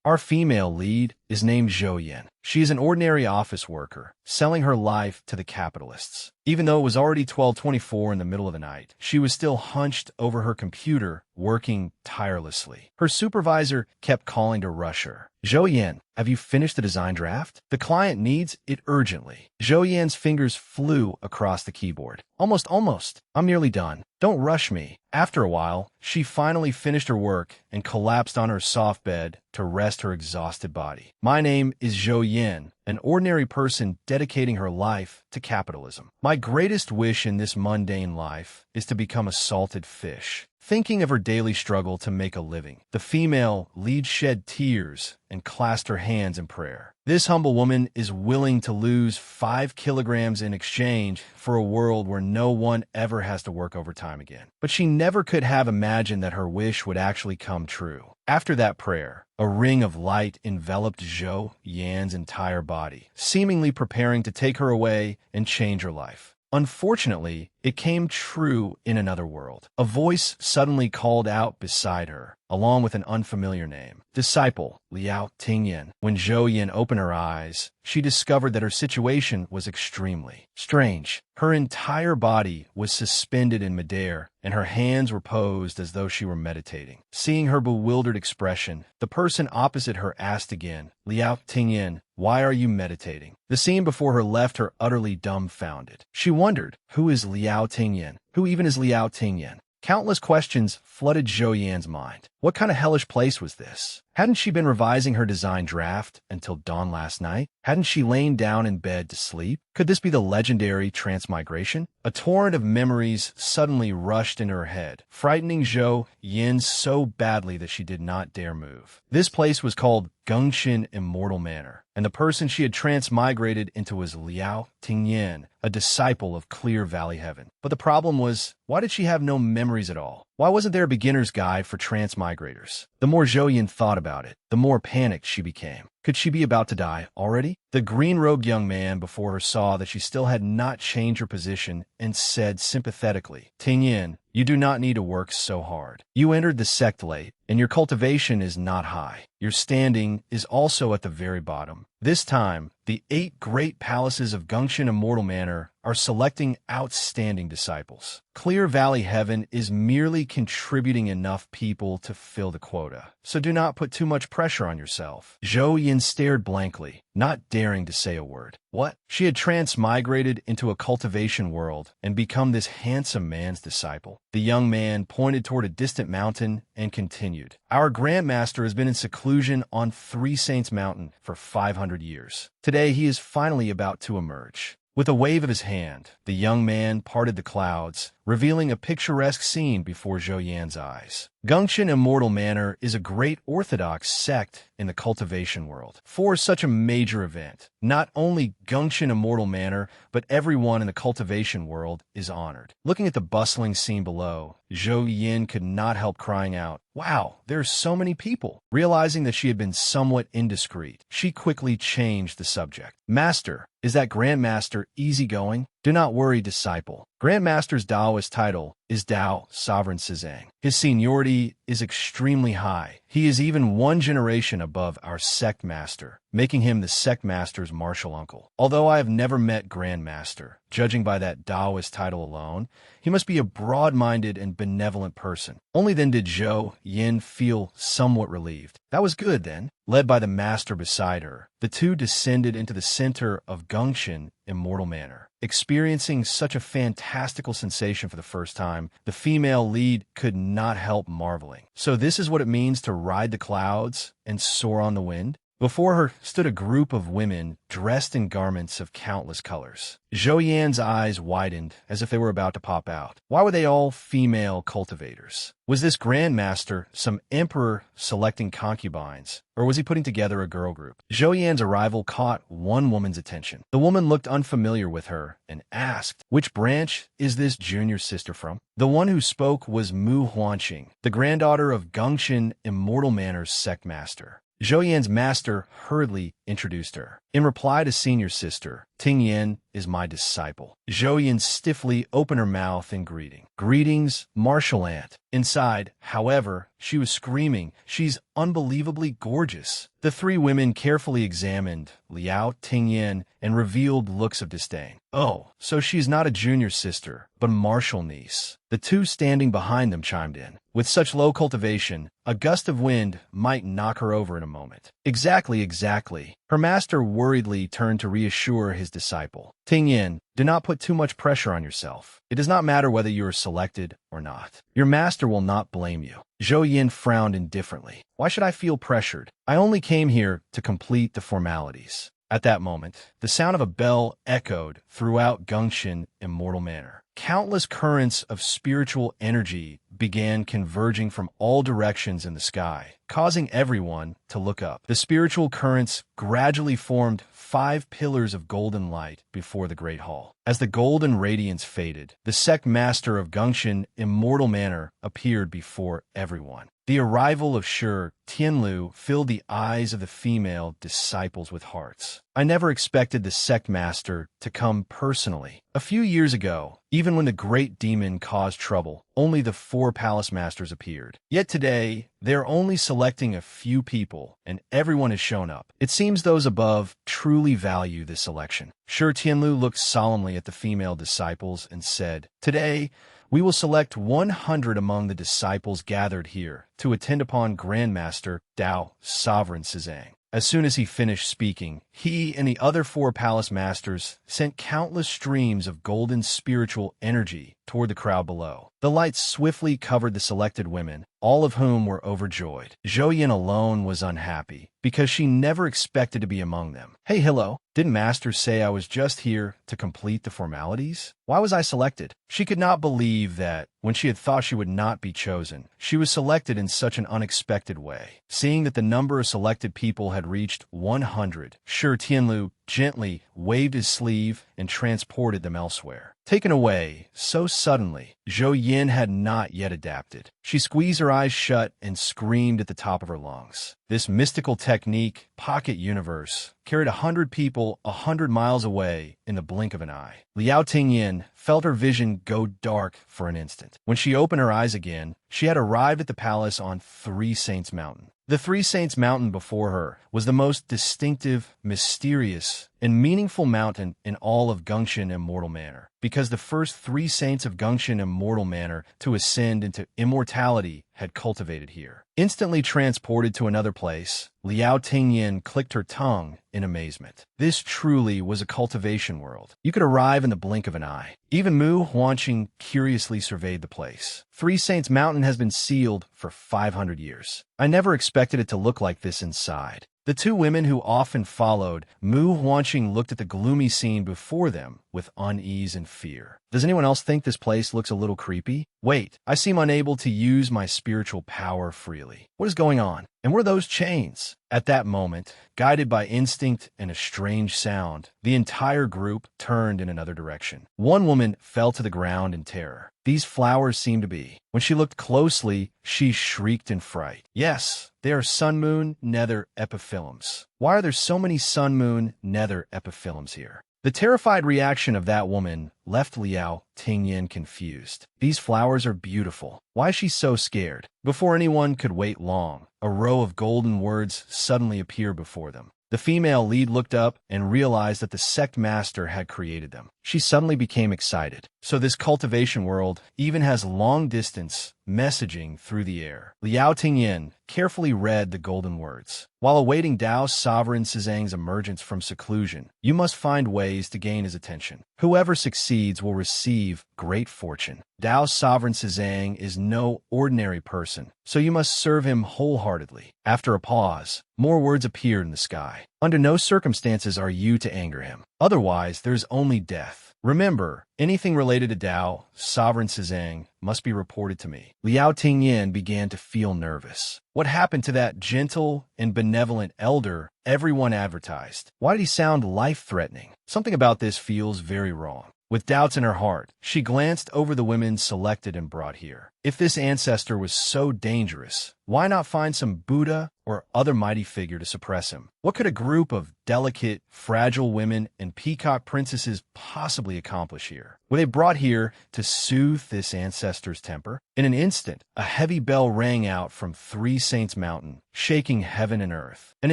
Our female lead is named Zhou Yin. She is an ordinary office worker, selling her life to the capitalists. Even though it was already 12:24 in the middle of the night, she was still hunched over her computer, working tirelessly. Her supervisor kept calling to rush her. Zhou Yin, have you finished the design draft? The client needs it urgently. Zhou Yin's fingers flew across the keyboard. Almost. I'm nearly done. Don't rush me. After a while, she finally finished her work and collapsed on her soft bed to rest her exhausted body. My name is Zhou Yin, an ordinary person dedicating her life to capitalism. My greatest wish in this mundane life is to become a salted fish. Thinking of her daily struggle to make a living, the female lead shed tears and clasped her hands in prayer. This humble woman is willing to lose 5 kilograms in exchange for a world where no one ever has to work overtime again. But she never could have imagined that her wish would actually come true. After that prayer, a ring of light enveloped Zhou Yan's entire body, seemingly preparing to take her away and change her life. Unfortunately, it came true in another world. A voice suddenly called out beside her, along with an unfamiliar name. Disciple, Liao Tingyan. When Zhou Yin opened her eyes, she discovered that her situation was extremely strange. Her entire body was suspended in midair, and her hands were posed as though she were meditating. Seeing her bewildered expression, the person opposite her asked again, Liao Tingyan, why are you meditating? The scene before her left her utterly dumbfounded. She wondered, who is Liao Tingyan? Who even is Liao Tingyan? Countless questions flooded Zhou Yan's mind. What kind of hellish place was this? Hadn't she been revising her design draft until dawn last night? Hadn't she lain down in bed to sleep? Could this be the legendary transmigration? A torrent of memories suddenly rushed into her head, frightening Zhou Yin so badly that she did not dare move. This place was called Gongxin Immortal Manor, and the person she had transmigrated into was Liao Tingyan, a disciple of Clear Valley Heaven. But the problem was, why did she have no memories at all? Why wasn't there a beginner's guide for transmigrators? The more Zhou Yin thought about it, the more panicked she became. Could she be about to die already? The green-robed young man before her saw that she still had not changed her position and said sympathetically, Tingyan, you do not need to work so hard. You entered the sect late, and your cultivation is not high. Your standing is also at the very bottom. This time, the 8 great palaces of Gongxin Immortal Manor are selecting outstanding disciples. Clear Valley Heaven is merely contributing enough people to fill the quota, so do not put too much pressure on yourself. Zhou Yin stared blankly, not daring to say a word. What? She had transmigrated into a cultivation world and become this handsome man's disciple. The young man pointed toward a distant mountain and continued. Our Grandmaster has been in seclusion on Three Saints Mountain for 500 years. Today he is finally about to emerge. With a wave of his hand, the young man parted the clouds, revealing a picturesque scene before Zhou Yan's eyes. Gongxin Immortal Manor is a great orthodox sect in the cultivation world. For such a major event, not only Gongxin Immortal Manor, but everyone in the cultivation world is honored. Looking at the bustling scene below, Zhou Yin could not help crying out, "Wow, there are so many people." Realizing that she had been somewhat indiscreet, she quickly changed the subject. Master, is that Grandmaster easygoing? Do not worry, disciple. Grandmaster's Taoist title is Tao Sovereign Sezang. His seniority is extremely high. He is even 1 generation above our sect master, making him the sect master's martial uncle. Although I have never met Grandmaster, judging by that Taoist title alone, he must be a broad-minded and benevolent person. Only then did Zhou Yin feel somewhat relieved. That was good, then. Led by the master beside her, the two descended into the center of Gongxin Immortal Manor. Experiencing such a fantastical sensation for the first time, the female lead could not help marveling. So this is what it means to ride the clouds and soar on the wind? Before her stood a group of women dressed in garments of countless colors. Zhou Yan's eyes widened as if they were about to pop out. Why were they all female cultivators? Was this Grandmaster some emperor selecting concubines, or was he putting together a girl group? Zhou Yan's arrival caught one woman's attention. The woman looked unfamiliar with her and asked, "Which branch is this junior sister from?" The one who spoke was Mu Huanqing, the granddaughter of Gongxin Immortal Manor's sect master. Zhou Yan's master hurriedly introduced her. In reply to senior sister, Ting Yin is my disciple. Zhou Yin stiffly opened her mouth in greeting. Greetings, martial aunt. Inside, however, she was screaming, she's unbelievably gorgeous. The three women carefully examined Liao, Ting Yin, and revealed looks of disdain. Oh, so she's not a junior sister, but a martial niece. The two standing behind them chimed in. With such low cultivation, a gust of wind might knock her over in a moment. Exactly. Her master worriedly turned to reassure his disciple. Ting Yin, do not put too much pressure on yourself. It does not matter whether you are selected or not. Your master will not blame you. Zhou Yin frowned indifferently. Why should I feel pressured? I only came here to complete the formalities. At that moment, the sound of a bell echoed throughout Gongxin Immortal Manor. Countless currents of spiritual energy began converging from all directions in the sky, causing everyone to look up. The spiritual currents gradually formed 5 pillars of golden light before the great hall. As the golden radiance faded, the sect master of Gongxin Immortal Manor appeared before everyone. The arrival of Shi Tianlu filled the eyes of the female disciples with hearts. I never expected the sect master to come personally. A few years ago, even when the great demon caused trouble, only the 4 palace masters appeared. Yet today, they're only selecting a few people, and everyone has shown up. It seems those above truly value this selection. Shi Tianlu looked solemnly at the female disciples and said, "Today, we will select 100 among the disciples gathered here to attend upon Grandmaster Dao Sovereign Sizang." As soon as he finished speaking, he and the other 4 palace masters sent countless streams of golden spiritual energy toward the crowd below. The light swiftly covered the selected women, all of whom were overjoyed. Zhou Yin alone was unhappy, because she never expected to be among them. Hey, hello, didn't Master say I was just here to complete the formalities? Why was I selected? She could not believe that, when she had thought she would not be chosen, she was selected in such an unexpected way. Seeing that the number of selected people had reached 100, Shi Tianlu gently waved his sleeve and transported them elsewhere. Taken away so suddenly, Zhou Yin had not yet adapted. She squeezed her eyes shut and screamed at the top of her lungs. This mystical technique, Pocket Universe, carried 100 people 100 miles away in the blink of an eye. Liao Tingyin felt her vision go dark for an instant. When she opened her eyes again, she had arrived at the palace on 3 Saints Mountain. The 3 Saints Mountain before her was the most distinctive, mysterious, and meaningful mountain in all of Gongxin Immortal Manor, because the first 3 saints of Gongxin Immortal Manor to ascend into immortality had cultivated here. Instantly transported to another place, Liao Tingyin clicked her tongue in amazement. This truly was a cultivation world. You could arrive in the blink of an eye. Even Mu Huanqing curiously surveyed the place. 3 Saints Mountain has been sealed for 500 years. I never expected it to look like this inside. The 2 women who often followed Mu Huanqing looked at the gloomy scene before them with unease and fear. Does anyone else think this place looks a little creepy? Wait, I seem unable to use my spiritual power freely. What is going on? And what are those chains? At that moment, guided by instinct and a strange sound, the entire group turned in another direction. One woman fell to the ground in terror. These flowers seemed to be. When she looked closely, she shrieked in fright. Yes, they are sun-moon nether epiphyllums. Why are there so many sun-moon nether epiphyllums here? The terrified reaction of that woman left Liao Tingyin confused. These flowers are beautiful. Why is she so scared? Before anyone could wait long, a row of golden words suddenly appeared before them. The female lead looked up and realized that the sect master had created them. She suddenly became excited. So this cultivation world even has long-distance messaging through the air. Liao Tingyin carefully read the golden words. While awaiting Dao's sovereign Sizang's emergence from seclusion, you must find ways to gain his attention. Whoever succeeds will receive great fortune. Dao's sovereign Sizang is no ordinary person, so you must serve him wholeheartedly. After a pause, more words appeared in the sky. Under no circumstances are you to anger him. Otherwise, there's only death. Remember, anything related to Dao, Sovereign Sizang, must be reported to me. Liao Tingyin began to feel nervous. What happened to that gentle and benevolent elder everyone advertised? Why did he sound life-threatening? Something about this feels very wrong. With doubts in her heart, she glanced over the women selected and brought here. If this ancestor was so dangerous, why not find some Buddha or other mighty figure to suppress him? What could a group of delicate, fragile women and peacock princesses possibly accomplish here? Were they brought here to soothe this ancestor's temper? In an instant, a heavy bell rang out from Three Saints Mountain, shaking heaven and earth. An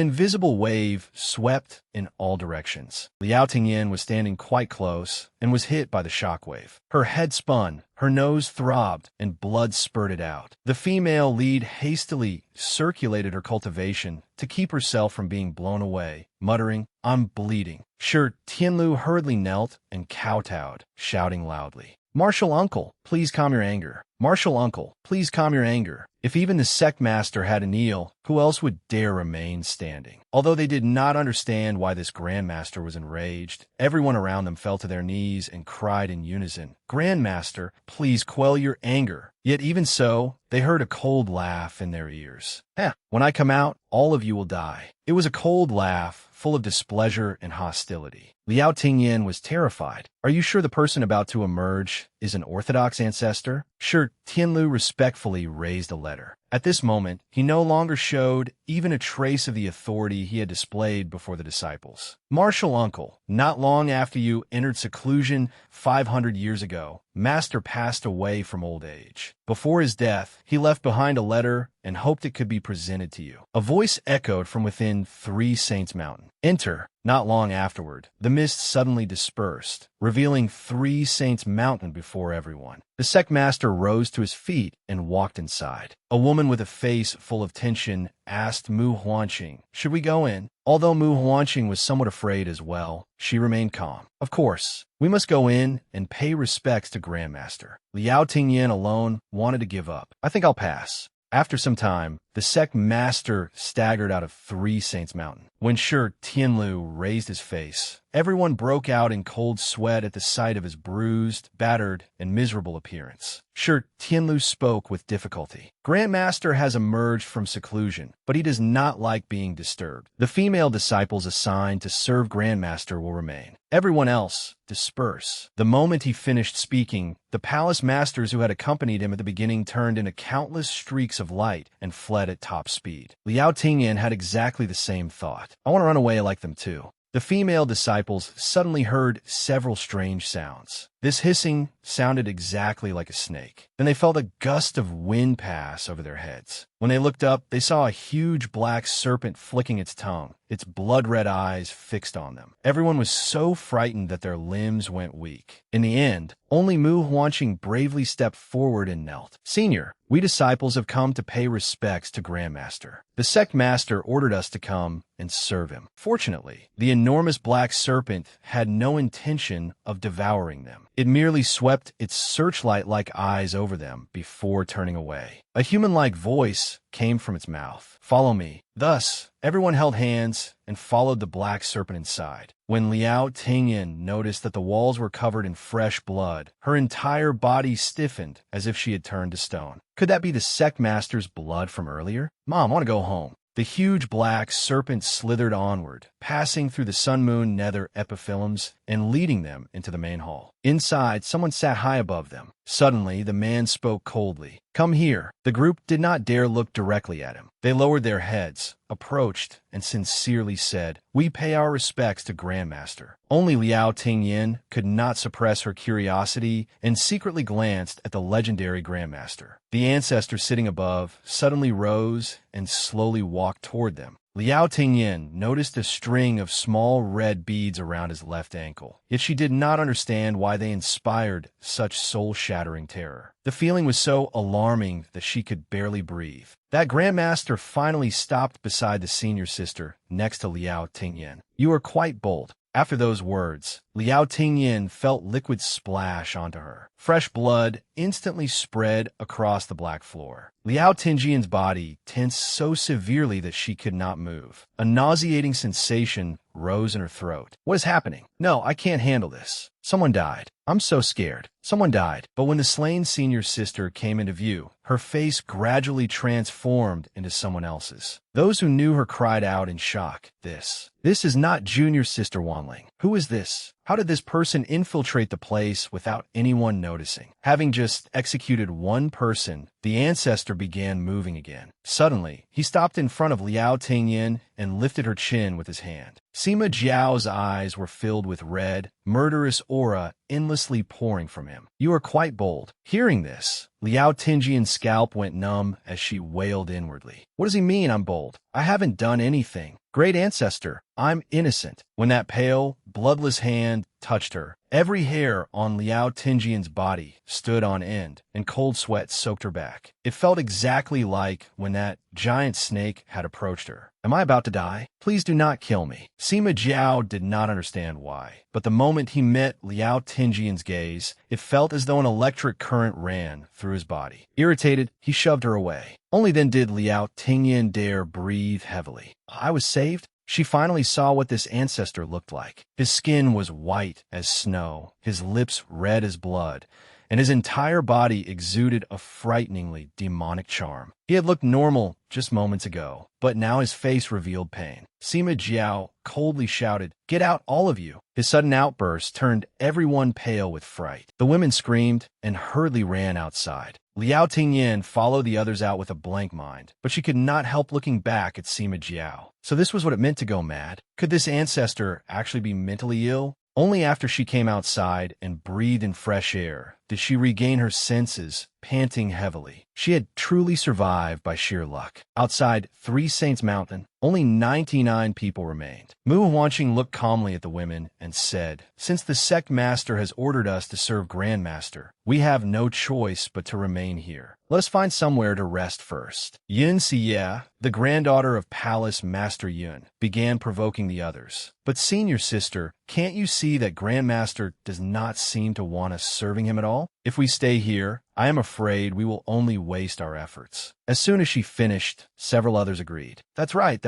invisible wave swept in all directions. Liao Tingyin was standing quite close and was hit by the shockwave. Her head spun, her nose throbbed, and blood spurted out. The female lead hastily circulated her cultivation to keep herself from being blown away, muttering, "I'm bleeding." Sure, Tianlu hurriedly knelt and kowtowed, shouting loudly, "Martial uncle, please calm your anger. Martial uncle, please calm your anger." If even the sect master had to kneel, who else would dare remain standing? Although they did not understand why this grandmaster was enraged, everyone around them fell to their knees and cried in unison, "Grandmaster, please quell your anger." Yet even so, they heard a cold laugh in their ears. When I come out, all of you will die." It was a cold laugh, full of displeasure and hostility. Liao Tingyin was terrified. "Are you sure the person about to emerge is an orthodox ancestor?" Sure, Tianlu respectfully raised a letter. At this moment, he no longer showed even a trace of the authority he had displayed before the disciples. "Martial uncle, not long after you entered seclusion 500 years ago, Master passed away from old age. Before his death, he left behind a letter and hoped it could be presented to you." A voice echoed from within Three Saints Mountain. "Enter." Not long afterward, the mist suddenly dispersed, revealing Three Saints Mountain before everyone. The sect master rose to his feet and walked inside. A woman with a face full of tension asked Mu Huanqing, "Should we go in?" Although Mu Huanqing was somewhat afraid as well, she remained calm. "Of course, we must go in and pay respects to Grandmaster." Liao Tingyin alone wanted to give up. "I think I'll pass." After some time, the sect master staggered out of Three Saints Mountain. When Shi Tianlu raised his face, everyone broke out in cold sweat at the sight of his bruised, battered, and miserable appearance. Shi Tianlu spoke with difficulty. "Grandmaster has emerged from seclusion, but he does not like being disturbed. The female disciples assigned to serve Grandmaster will remain. Everyone else, disperse." The moment he finished speaking, the palace masters who had accompanied him at the beginning turned into countless streaks of light and fled at top speed. Liao Tingyin had exactly the same thought. "I want to run away like them too." The female disciples suddenly heard several strange sounds. This hissing sounded exactly like a snake. Then they felt a gust of wind pass over their heads. When they looked up, they saw a huge black serpent flicking its tongue, its blood-red eyes fixed on them. Everyone was so frightened that their limbs went weak. In the end, only Mu Huanqing bravely stepped forward and knelt. "Senior, we disciples have come to pay respects to Grandmaster. The sect master ordered us to come and serve him." Fortunately, the enormous black serpent had no intention of devouring them. It merely swept its searchlight-like eyes over them before turning away. A human-like voice came from its mouth. "Follow me." Thus, everyone held hands and followed the black serpent inside. When Liao Tingyin noticed that the walls were covered in fresh blood, her entire body stiffened as if she had turned to stone. Could that be the sect master's blood from earlier? "Mom, I want to go home." The huge black serpent slithered onward, passing through the sun-moon nether epiphyllums and leading them into the main hall. Inside, someone sat high above them. Suddenly, the man spoke coldly. "Come here." The group did not dare look directly at him. They lowered their heads, approached, and sincerely said, "We pay our respects to Grandmaster." Only Liao Tingyin could not suppress her curiosity and secretly glanced at the legendary Grandmaster. The ancestor sitting above suddenly rose and slowly walked toward them. Liao Tingyin noticed a string of small red beads around his left ankle, yet she did not understand why they inspired such soul-shattering terror. The feeling was so alarming that she could barely breathe. That Grandmaster finally stopped beside the senior sister next to Liao Tingyin. "You are quite bold." After those words, Liao Tingyin felt liquid splash onto her. Fresh blood instantly spread across the black floor. Liao Tingyin's body tensed so severely that she could not move. A nauseating sensation rose in her throat. "What is happening? No, I can't handle this." Someone died. I'm so scared. Someone died. But when the slain senior sister came into view, her face gradually transformed into someone else's. Those who knew her cried out in shock. This is not junior sister Wanling. Who is this? How did this person infiltrate the place without anyone noticing? Having just executed one person, the ancestor began moving again. Suddenly, he stopped in front of Liao Tingyin and lifted her chin with his hand. Sima Jiao's eyes were filled with red, murderous aura endlessly pouring from him. You are quite bold. Hearing this, Liao Tingyian's scalp went numb as she wailed inwardly. What does he mean I'm bold? I haven't done anything. Great ancestor, I'm innocent. When that pale, bloodless hand touched her, every hair on Liao Tingyian's body stood on end, and cold sweat soaked her back. It felt exactly like when that giant snake had approached her. Am I about to die? Please do not kill me. Sima Jiao did not understand why, but the moment he met Liao Tingyian's gaze, it felt as though an electric current ran through his body. Irritated, he shoved her away. Only then did Liao Tingyan dare breathe heavily. I was saved? She finally saw what this ancestor looked like. His skin was white as snow, his lips red as blood, and his entire body exuded a frighteningly demonic charm. He had looked normal just moments ago, but now his face revealed pain. Sima Jiao coldly shouted, "Get out, all of you!" His sudden outburst turned everyone pale with fright. The women screamed and hurriedly ran outside. Liao Tingyan followed the others out with a blank mind, but she could not help looking back at Sima Jiao. So this was what it meant to go mad? Could this ancestor actually be mentally ill? Only after she came outside and breathed in fresh air did she regain her senses, panting heavily. She had truly survived by sheer luck. Outside Three Saints Mountain, only 99 people remained. Mu Huanqing looked calmly at the women and said, "Since the sect master has ordered us to serve Grandmaster, we have no choice but to remain here. Let us find somewhere to rest first." Yun Xie, the granddaughter of Palace Master Yun, began provoking the others. "But senior sister, can't you see that Grandmaster does not seem to want us serving him at all? If we stay here, I am afraid we will only waste our efforts." As soon as she finished, several others agreed. That's right.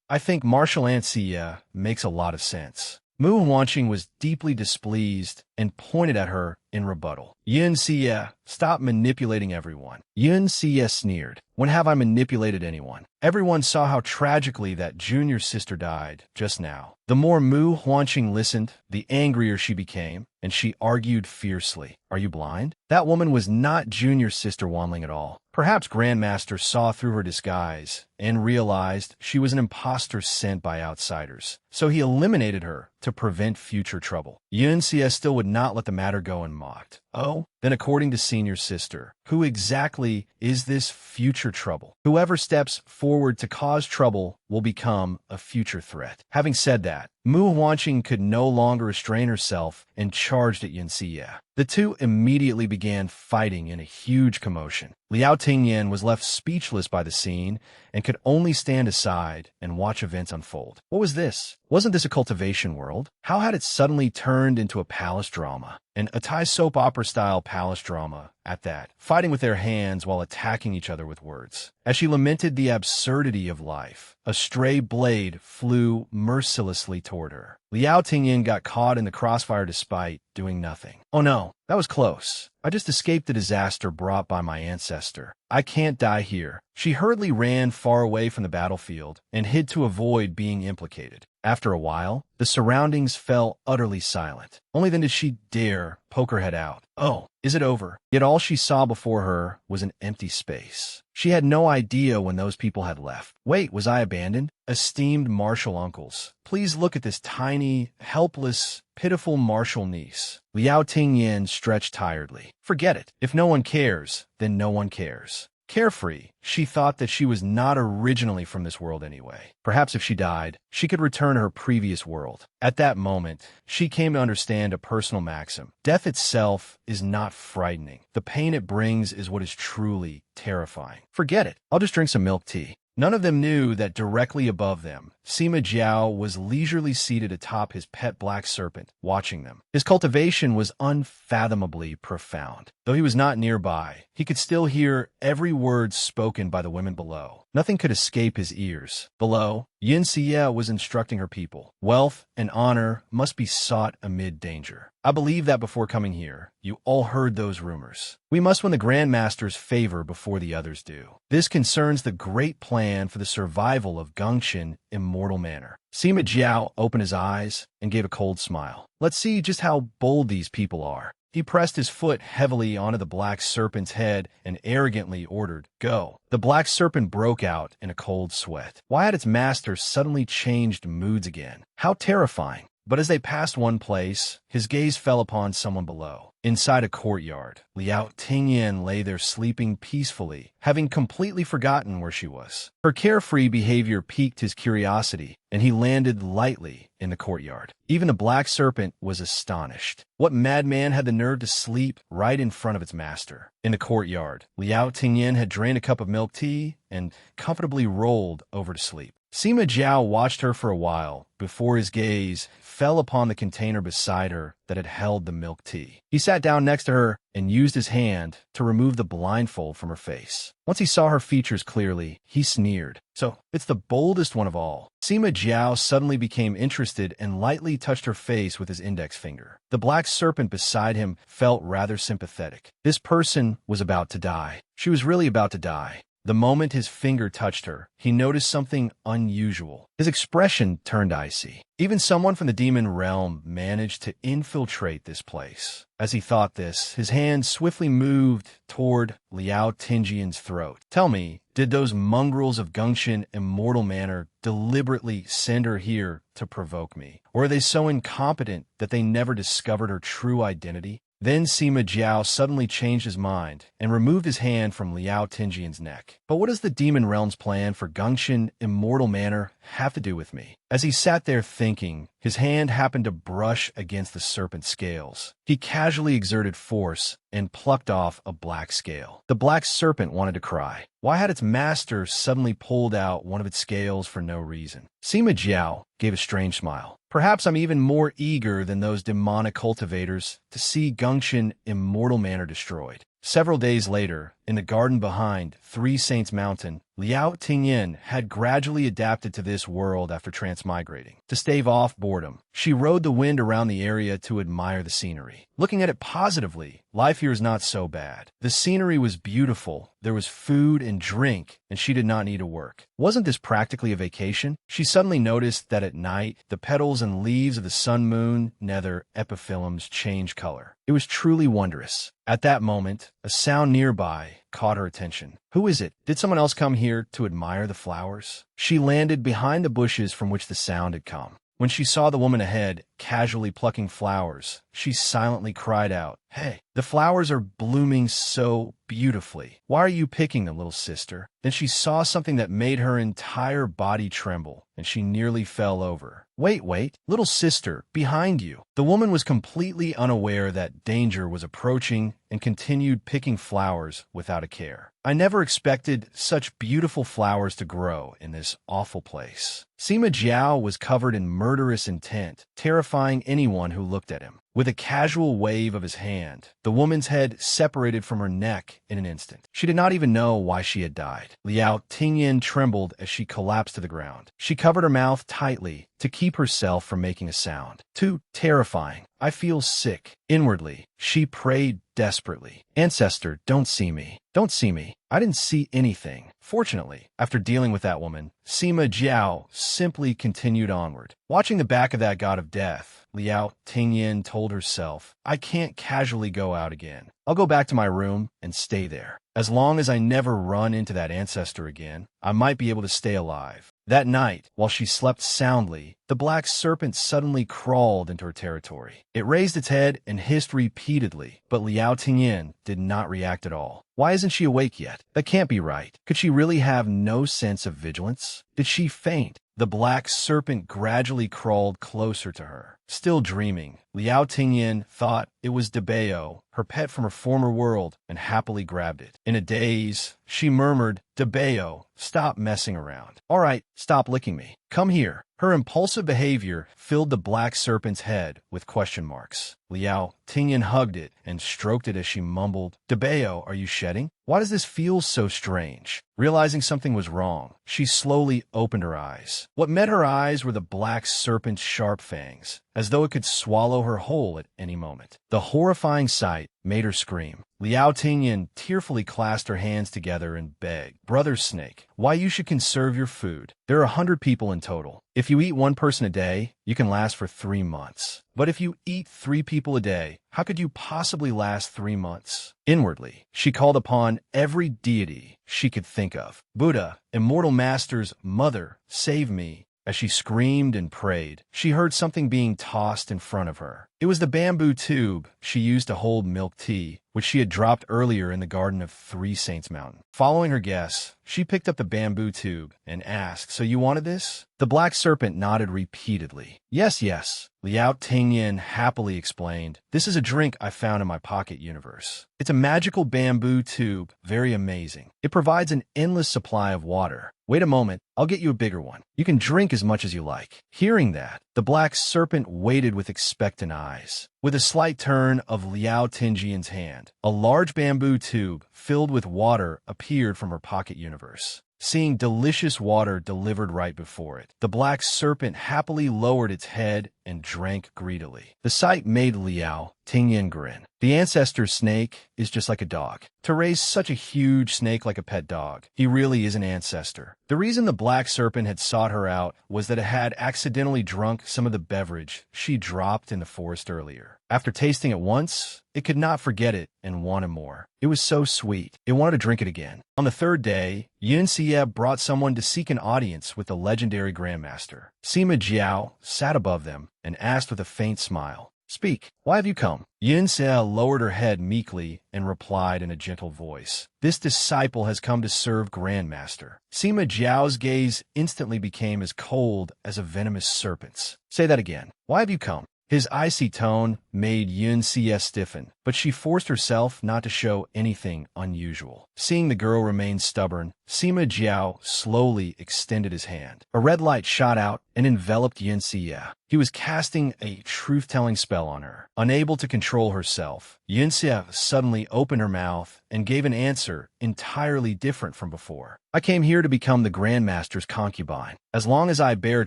I think Marshal Aunt Xie makes a lot of sense." Mu Huanqing was deeply displeased and pointed at her in rebuttal. "Yun Xie, stop manipulating everyone." Yun Xie sneered. "When have I manipulated anyone? Everyone saw how tragically that junior sister died just now." The more Mu Huanqing listened, the angrier she became, and she argued fiercely. "Are you blind? That woman was not junior sister Wanling at all. Perhaps Grandmaster saw through her disguise and realized she was an imposter sent by outsiders, so he eliminated her to prevent future trouble." Yun Xie still would not let the matter go and mocked. "Oh, then according to senior sister, who exactly is this future trouble? Whoever steps forward to cause trouble will become a future threat." Having said that, Mu Huanqing could no longer restrain herself and charged at Yun Xie. The two immediately began fighting in a huge commotion. Liao Tingyan was left speechless by the scene and could only stand aside and watch events unfold. What was this? Wasn't this a cultivation world? How had it suddenly turned into a palace drama? An Thai soap opera-style palace drama, at that, fighting with their hands while attacking each other with words. As she lamented the absurdity of life, a stray blade flew mercilessly toward her. Liao Tingyan got caught in the crossfire despite doing nothing. "Oh no, that was close. I just escaped the disaster brought by my ancestor. I can't die here." She hurriedly ran far away from the battlefield and hid to avoid being implicated. After a while, the surroundings fell utterly silent. Only then did she dare poke her head out. Oh, is it over? Yet all she saw before her was an empty space. She had no idea when those people had left. Wait, was I abandoned? Esteemed martial uncles, please look at this tiny, helpless, pitiful martial niece. Liao Tingyan stretched tiredly. Forget it. If no one cares, then no one cares. Carefree, she thought that she was not originally from this world anyway. Perhaps if she died, she could return to her previous world. At that moment, she came to understand a personal maxim. Death itself is not frightening. The pain it brings is what is truly terrifying. Forget it. I'll just drink some milk tea. None of them knew that directly above them, Sima Jiao was leisurely seated atop his pet black serpent, watching them. His cultivation was unfathomably profound. Though he was not nearby, he could still hear every word spoken by the women below. Nothing could escape his ears. Below, Yin Xie was instructing her people. Wealth and honor must be sought amid danger. I believe that before coming here, you all heard those rumors. We must win the Grand Master's favor before the others do. This concerns the great plan for the survival of Gongchen Immortal Manor. Sima Jiao opened his eyes and gave a cold smile. Let's see just how bold these people are. He pressed his foot heavily onto the black serpent's head and arrogantly ordered, "Go." The black serpent broke out in a cold sweat. Why had its master suddenly changed moods again? How terrifying. But as they passed one place, his gaze fell upon someone below. Inside a courtyard, Liao Tingyan lay there sleeping peacefully, having completely forgotten where she was. Her carefree behavior piqued his curiosity, and he landed lightly in the courtyard. Even the black serpent was astonished. What madman had the nerve to sleep right in front of its master? In the courtyard, Liao Tingyan had drained a cup of milk tea and comfortably rolled over to sleep. Sima Jiao watched her for a while before his gaze fell upon the container beside her that had held the milk tea. He sat down next to her and used his hand to remove the blindfold from her face. Once he saw her features clearly, he sneered. "So, it's the boldest one of all." Sima Jiao suddenly became interested and lightly touched her face with his index finger. The black serpent beside him felt rather sympathetic. This person was about to die. She was really about to die. The moment his finger touched her, he noticed something unusual. His expression turned icy. Even someone from the demon realm managed to infiltrate this place. As he thought this, his hand swiftly moved toward Liao Tingyan's throat. "Tell me, did those mongrels of Gongchen Immortal Manor deliberately send her here to provoke me? Or are they so incompetent that they never discovered her true identity?" Then Sima Jiao suddenly changed his mind and removed his hand from Liao Tingyan's neck. "But what does the Demon Realm's plan for Gongchen Immortal Manor have to do with me?" As he sat there thinking, his hand happened to brush against the serpent's scales. He casually exerted force and plucked off a black scale. The black serpent wanted to cry. Why had its master suddenly pulled out one of its scales for no reason? Sima Jiao gave a strange smile. "Perhaps I'm even more eager than those demonic cultivators to see Gongchen Immortal Manor destroyed." Several days later, in the garden behind Three Saints Mountain, Liao Tingyan had gradually adapted to this world after transmigrating. To stave off boredom, she rode the wind around the area to admire the scenery. Looking at it positively, life here is not so bad. The scenery was beautiful, there was food and drink, and she did not need to work. Wasn't this practically a vacation? She suddenly noticed that at night, the petals and leaves of the sun-moon nether epiphyllums change color. It was truly wondrous. At that moment, a sound nearby caught her attention. Who is it? Did someone else come here to admire the flowers? She landed behind the bushes from which the sound had come. When she saw the woman ahead, casually plucking flowers, she silently cried out, "Hey, the flowers are blooming so beautifully. Why are you picking them, little sister?" Then she saw something that made her entire body tremble, and she nearly fell over. Wait, little sister, behind you." The woman was completely unaware that danger was approaching and continued picking flowers without a care. "I never expected such beautiful flowers to grow in this awful place." Sima Jiao was covered in murderous intent, terrifying anyone who looked at him. With a casual wave of his hand, the woman's head separated from her neck in an instant. She did not even know why she had died. Liao Tingyan trembled as she collapsed to the ground. She covered her mouth tightly to keep herself from making a sound. "Too terrifying. I feel sick." Inwardly, she prayed desperately. "Ancestor, don't see me. Don't see me. I didn't see anything." Fortunately, after dealing with that woman, Sima Jiao simply continued onward. Watching the back of that god of death, Liao Tingyan told herself, "I can't casually go out again. I'll go back to my room and stay there. As long as I never run into that ancestor again, I might be able to stay alive." That night, while she slept soundly, the black serpent suddenly crawled into her territory. It raised its head and hissed repeatedly, but Liao Tingyan did not react at all. Why isn't she awake yet? That can't be right. Could she really have no sense of vigilance? Did she faint? The black serpent gradually crawled closer to her. Still dreaming, Liao Tingyin thought it was Debeo, her pet from her former world, and happily grabbed it. In a daze, she murmured, "Debeo, stop messing around. All right, stop licking me. Come here." Her impulsive behavior filled the black serpent's head with question marks. Liao Tingyin hugged it and stroked it as she mumbled, "Debeo, are you shedding? Why does this feel so strange?" Realizing something was wrong, she slowly opened her eyes. What met her eyes were the black serpent's sharp fangs, as though it could swallow her whole at any moment. The horrifying sight made her scream. Liao Tingyin tearfully clasped her hands together and begged, "Brother Snake, why you should conserve your food. There are 100 people in total. If you eat one person a day, you can last for 3 months. But if you eat 3 people a day, how could you possibly last 3 months?" Inwardly, she called upon every deity she could think of. "Buddha, immortal masters, mother, save me." As she screamed and prayed, she heard something being tossed in front of her. It was the bamboo tube she used to hold milk tea, which she had dropped earlier in the garden of Three Saints Mountain. Following her guess, she picked up the bamboo tube and asked, "So you wanted this?" The black serpent nodded repeatedly. "Yes, yes," Liao Tingyin happily explained. "This is a drink I found in my pocket universe. It's a magical bamboo tube, very amazing. It provides an endless supply of water. Wait a moment, I'll get you a bigger one. You can drink as much as you like." Hearing that, the black serpent waited with expectant eyes. With a slight turn of Liao Tingyian's hand, a large bamboo tube filled with water appeared from her pocket universe. Seeing delicious water delivered right before it, the black serpent happily lowered its head and drank greedily. The sight made Liao Tingyin grin. The ancestor snake is just like a dog. To raise such a huge snake like a pet dog, he really is an ancestor. The reason the black serpent had sought her out was that it had accidentally drunk some of the beverage she dropped in the forest earlier. After tasting it once, it could not forget it and wanted more. It was so sweet, it wanted to drink it again. On the 3rd day, Yun Xie brought someone to seek an audience with the legendary Grandmaster. Sima Jiao sat above them and asked with a faint smile, "Speak, why have you come?" Yun Xie lowered her head meekly and replied in a gentle voice, "This disciple has come to serve Grandmaster." Sima Jiao's gaze instantly became as cold as a venomous serpent's. "Say that again. Why have you come?" His icy tone made Yun Xie stiffen, but she forced herself not to show anything unusual. Seeing the girl remain stubborn, Sima Jiao slowly extended his hand. A red light shot out and enveloped Yun Xie. He was casting a truth-telling spell on her. Unable to control herself, Yun Xie suddenly opened her mouth and gave an answer entirely different from before. "I came here to become the Grandmaster's concubine. As long as I bear a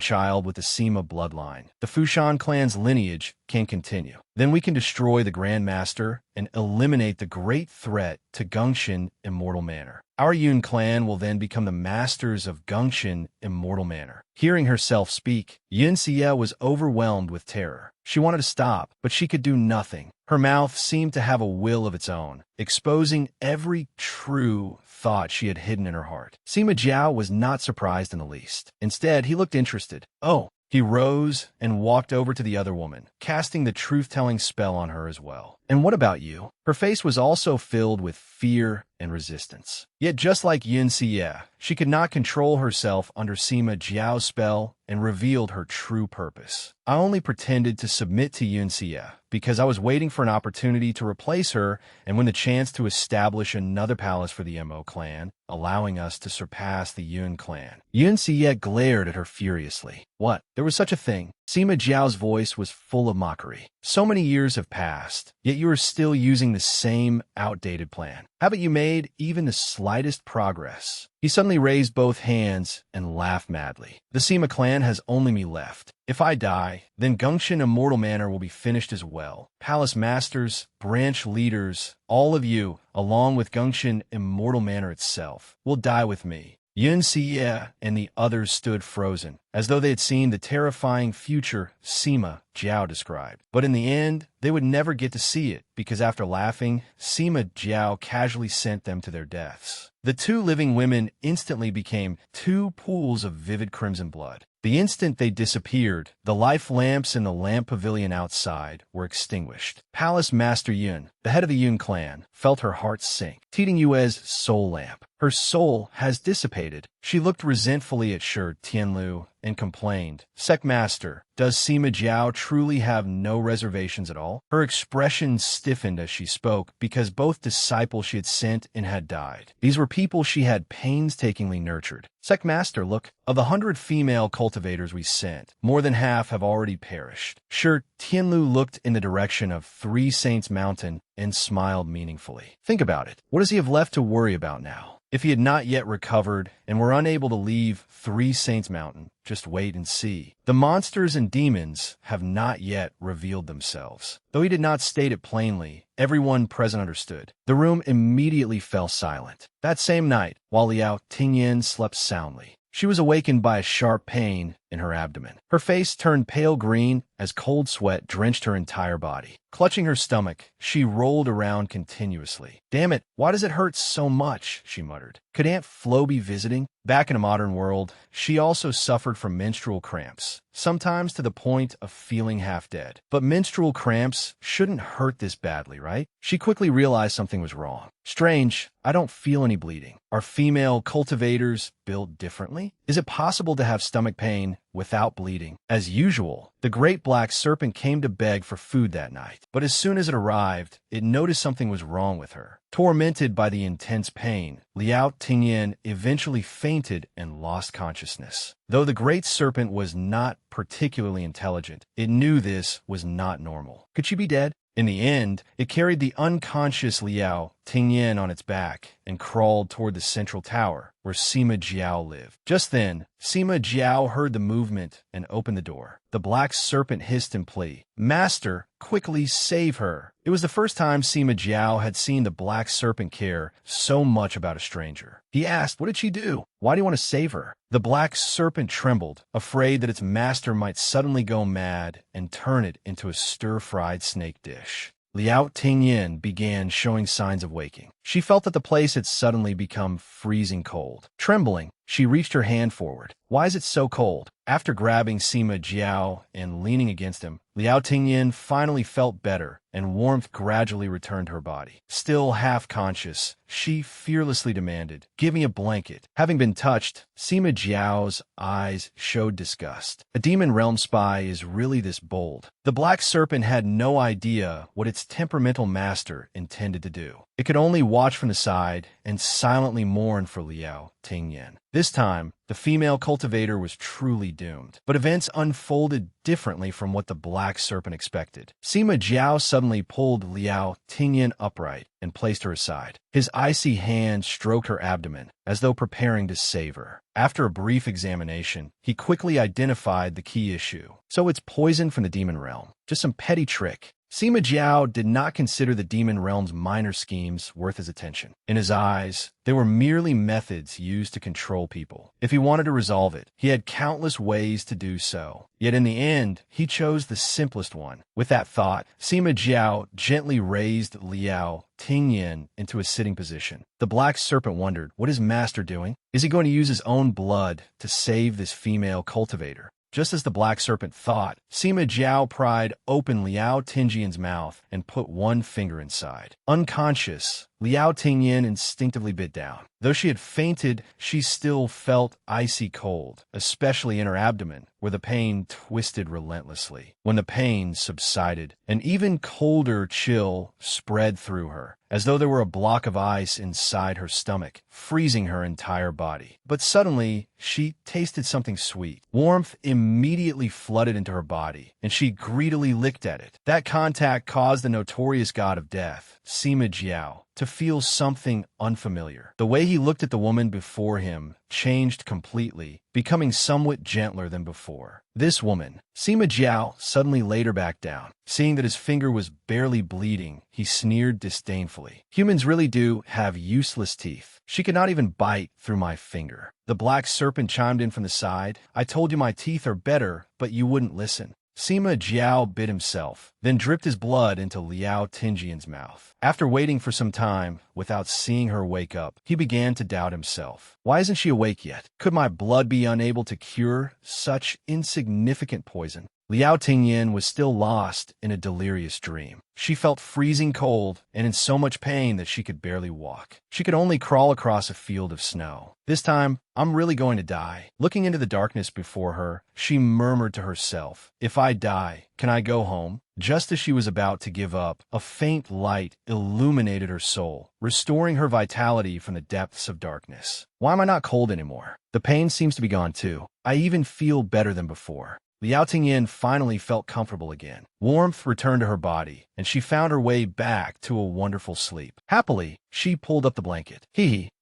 child with the Sima bloodline, the Fushan clan's lineage can continue. Then we can destroy the Grandmaster and eliminate the great threat to Gongxin Immortal Manor. Our Yun clan will then become the masters of Gongxin Immortal Manor." Hearing herself speak, Yun Xie was overwhelmed with terror. She wanted to stop, but she could do nothing. Her mouth seemed to have a will of its own, exposing every true thought she had hidden in her heart. Sima Jiao was not surprised in the least. Instead, he looked interested. "Oh." He rose and walked over to the other woman, casting the truth-telling spell on her as well. "And what about you?" Her face was also filled with fear and resistance. Yet just like Yun Xie, she could not control herself under Sima Jiao's spell and revealed her true purpose. "I only pretended to submit to Yun Xie because I was waiting for an opportunity to replace her and win the chance to establish another palace for the Mo clan, allowing us to surpass the Yun clan." Yun Xie glared at her furiously. "What? There was such a thing?" Sima Jiao's voice was full of mockery. "So many years have passed, yet you are still using the same outdated plan. Haven't you made even the slightest progress?" He suddenly raised both hands and laughed madly. "The Sima clan has only me left. If I die, then Gongxin Immortal Manor will be finished as well. Palace masters, branch leaders, all of you, along with Gongxin Immortal Manor itself, will die with me." Yun Xie and the others stood frozen, as though they had seen the terrifying future Sima Jiao described. But in the end, they would never get to see it, because after laughing, Sima Jiao casually sent them to their deaths. The 2 living women instantly became 2 pools of vivid crimson blood. The instant they disappeared, the life lamps in the lamp pavilion outside were extinguished. Palace Master Yun, the head of the Yun clan, felt her heart sink. Teating Yue's soul lamp. Her soul has dissipated. She looked resentfully at Shi Tianlu and complained, "Sect Master, does Sima Jiao truly have no reservations at all?" Her expression stiffened as she spoke because both disciples she had sent and had died. These were people she had painstakingly nurtured. "Sect Master, look, of the 100 female cultivators we sent, more than half have already perished." Shi Tianlu looked in the direction of Three Saints Mountain and smiled meaningfully. Think about it. What does he have left to worry about now? If he had not yet recovered and were unable to leave Three Saints Mountain, just wait and see. The monsters and demons have not yet revealed themselves. Though he did not state it plainly, everyone present understood. The room immediately fell silent. That same night, while Liao Tingyan slept soundly, she was awakened by a sharp pain in her abdomen. Her face turned pale green as cold sweat drenched her entire body. Clutching her stomach, she rolled around continuously. "Damn it, why does it hurt so much?" she muttered. Could Aunt Flo be visiting? Back in a modern world, she also suffered from menstrual cramps, sometimes to the point of feeling half dead. But menstrual cramps shouldn't hurt this badly, right? She quickly realized something was wrong. Strange, I don't feel any bleeding. Are female cultivators built differently? Is it possible to have stomach pain without bleeding? As usual, the great black serpent came to beg for food that night. But as soon as it arrived, it noticed something was wrong with her. Tormented by the intense pain, Liao Tingyan eventually fainted and lost consciousness. Though the great serpent was not particularly intelligent, it knew this was not normal. Could she be dead? In the end, it carried the unconscious Liao Tingyan on its back and crawled toward the central tower where Sima Jiao lived. Just then, Sima Jiao heard the movement and opened the door. The black serpent hissed in plea, "Master, quickly save her." It was the first time Sima Jiao had seen the black serpent care so much about a stranger. He asked, "What did she do? Why do you want to save her?" The black serpent trembled, afraid that its master might suddenly go mad and turn it into a stir-fried snake dish. Liao Tingyan began showing signs of waking. She felt that the place had suddenly become freezing cold. Trembling, she reached her hand forward. "Why is it so cold?" After grabbing Sima Jiao and leaning against him, Liao Tingyan finally felt better, and warmth gradually returned to her body. Still half conscious, she fearlessly demanded, "Give me a blanket." Having been touched, Sima Jiao's eyes showed disgust. A demon realm spy is really this bold. The black serpent had no idea what its temperamental master intended to do. It could only watch from the side and silently mourn for Liao Tingyan. This time, the female cultivator was truly doomed. But events unfolded differently from what the black serpent expected. Sima Jiao suddenly pulled Liao Tingyan upright and placed her aside. His icy hand stroked her abdomen, as though preparing to save her. After a brief examination, he quickly identified the key issue. So it's poison from the demon realm. Just some petty trick. Sima Jiao did not consider the demon realm's minor schemes worth his attention. In his eyes, they were merely methods used to control people. If he wanted to resolve it, he had countless ways to do so. Yet in the end, he chose the simplest one. With that thought, Sima Jiao gently raised Liao Tingyan into a sitting position. The black serpent wondered, what is Master doing? Is he going to use his own blood to save this female cultivator? Just as the black serpent thought, Sima Jiao pried open Liao Tingyan's mouth and put one finger inside. Unconscious, Liao Tingyan instinctively bit down. Though she had fainted, she still felt icy cold, especially in her abdomen, where the pain twisted relentlessly. When the pain subsided, an even colder chill spread through her, as though there were a block of ice inside her stomach, freezing her entire body. But suddenly, she tasted something sweet. Warmth immediately flooded into her body, and she greedily licked at it. That contact caused the notorious god of death, Sima Jiao, to feel something unfamiliar. The way he looked at the woman before him changed completely, becoming somewhat gentler than before. This woman, Sima Jiao, suddenly laid her back down. Seeing that his finger was barely bleeding, he sneered disdainfully. Humans really do have useless teeth. She could not even bite through my finger. The black serpent chimed in from the side. I told you my teeth are better, but you wouldn't listen. Sima Jiao bit himself, then dripped his blood into Liao Tingyan's mouth. After waiting for some time, without seeing her wake up, he began to doubt himself. Why isn't she awake yet? Could my blood be unable to cure such insignificant poison? Liao Tingyin was still lost in a delirious dream. She felt freezing cold and in so much pain that she could barely walk. She could only crawl across a field of snow. This time, I'm really going to die. Looking into the darkness before her, she murmured to herself, "If I die, can I go home?" Just as she was about to give up, a faint light illuminated her soul, restoring her vitality from the depths of darkness. Why am I not cold anymore? The pain seems to be gone too. I even feel better than before. Liao Tingyin finally felt comfortable again. Warmth returned to her body, and she found her way back to a wonderful sleep. Happily, she pulled up the blanket.